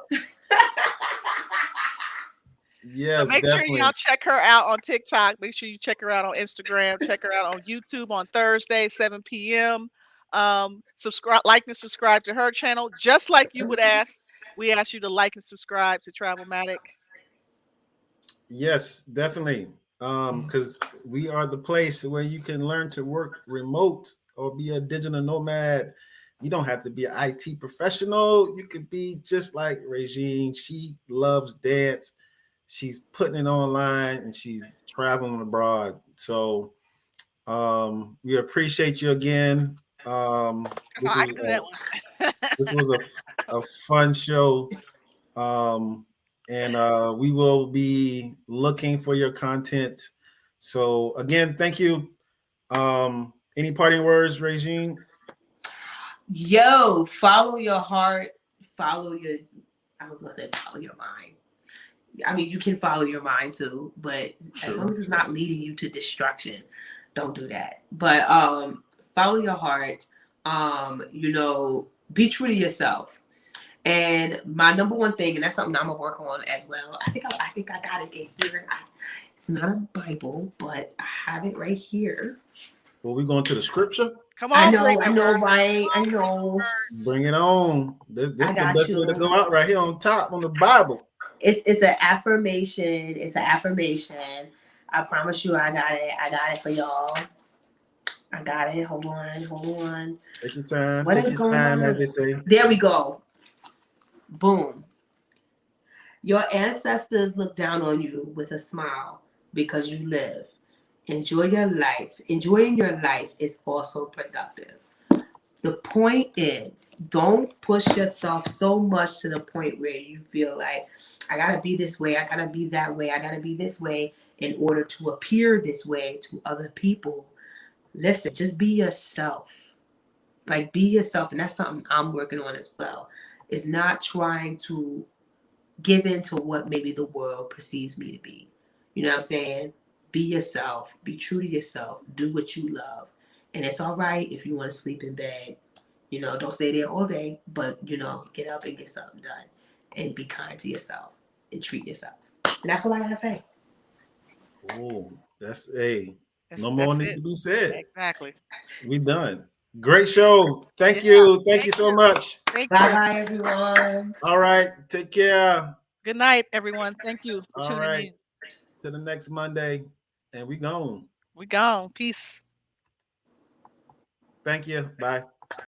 Yes, Make definitely. sure y'all check her out on TikTok. Make sure you check her out on Instagram. Check her out on YouTube on Thursday, 7 p.m. Subscribe, like, and subscribe to her channel. Just like you would ask, we ask you to like and subscribe to Travelmatic. Yes, definitely. Because we are the place where you can learn to work remote or be a digital nomad. You don't have to be an IT professional. You could be just like Regine. She loves dance. She's putting it online and she's traveling abroad. So we appreciate you again. This I can do that one. this was a fun show. And we will be looking for your content. So again, thank you. Any parting words, Regine? Yo, follow your heart. I was gonna say follow your mind. I mean, you can follow your mind too, but as long as it's not leading you to destruction, don't do that. But follow your heart. Be true to yourself. And my number one thing, and that's something I'm gonna work on as well. I think I got it in here. It's not a Bible, but I have it right here. Well, we going to the scripture? Come on, I know, words. right? I know. Bring it on. This is the best way to you. go out right here on top on the Bible. It's an affirmation. It's an affirmation. I promise you, I got it. I got it for y'all. I got it. Hold on. Take your time. What Take is your going time, on? as they say. There we go. Boom. Your ancestors look down on you with a smile because you live. Enjoy your life. Enjoying your life is also productive. The point is, don't push yourself so much to the point where you feel like, I gotta be this way, I gotta be that way, I gotta be this way in order to appear this way to other people. Listen, just be yourself. Like, be yourself, and that's something I'm working on as well. It's not trying to give in to what maybe the world perceives me to be. You know what I'm saying? Be yourself. Be true to yourself. Do what you love. And it's all right if you want to sleep in bed. Don't stay there all day, but, get up and get something done. And be kind to yourself and treat yourself. And that's all I got to say. Oh, no more needs to be said. Exactly. We done. Great show. Thank you. Thank you so much. Bye, everyone. All right. Take care. Good night, everyone. Thank you for tuning in. To the next Monday. And we gone. We gone. Peace. Thank you. Bye.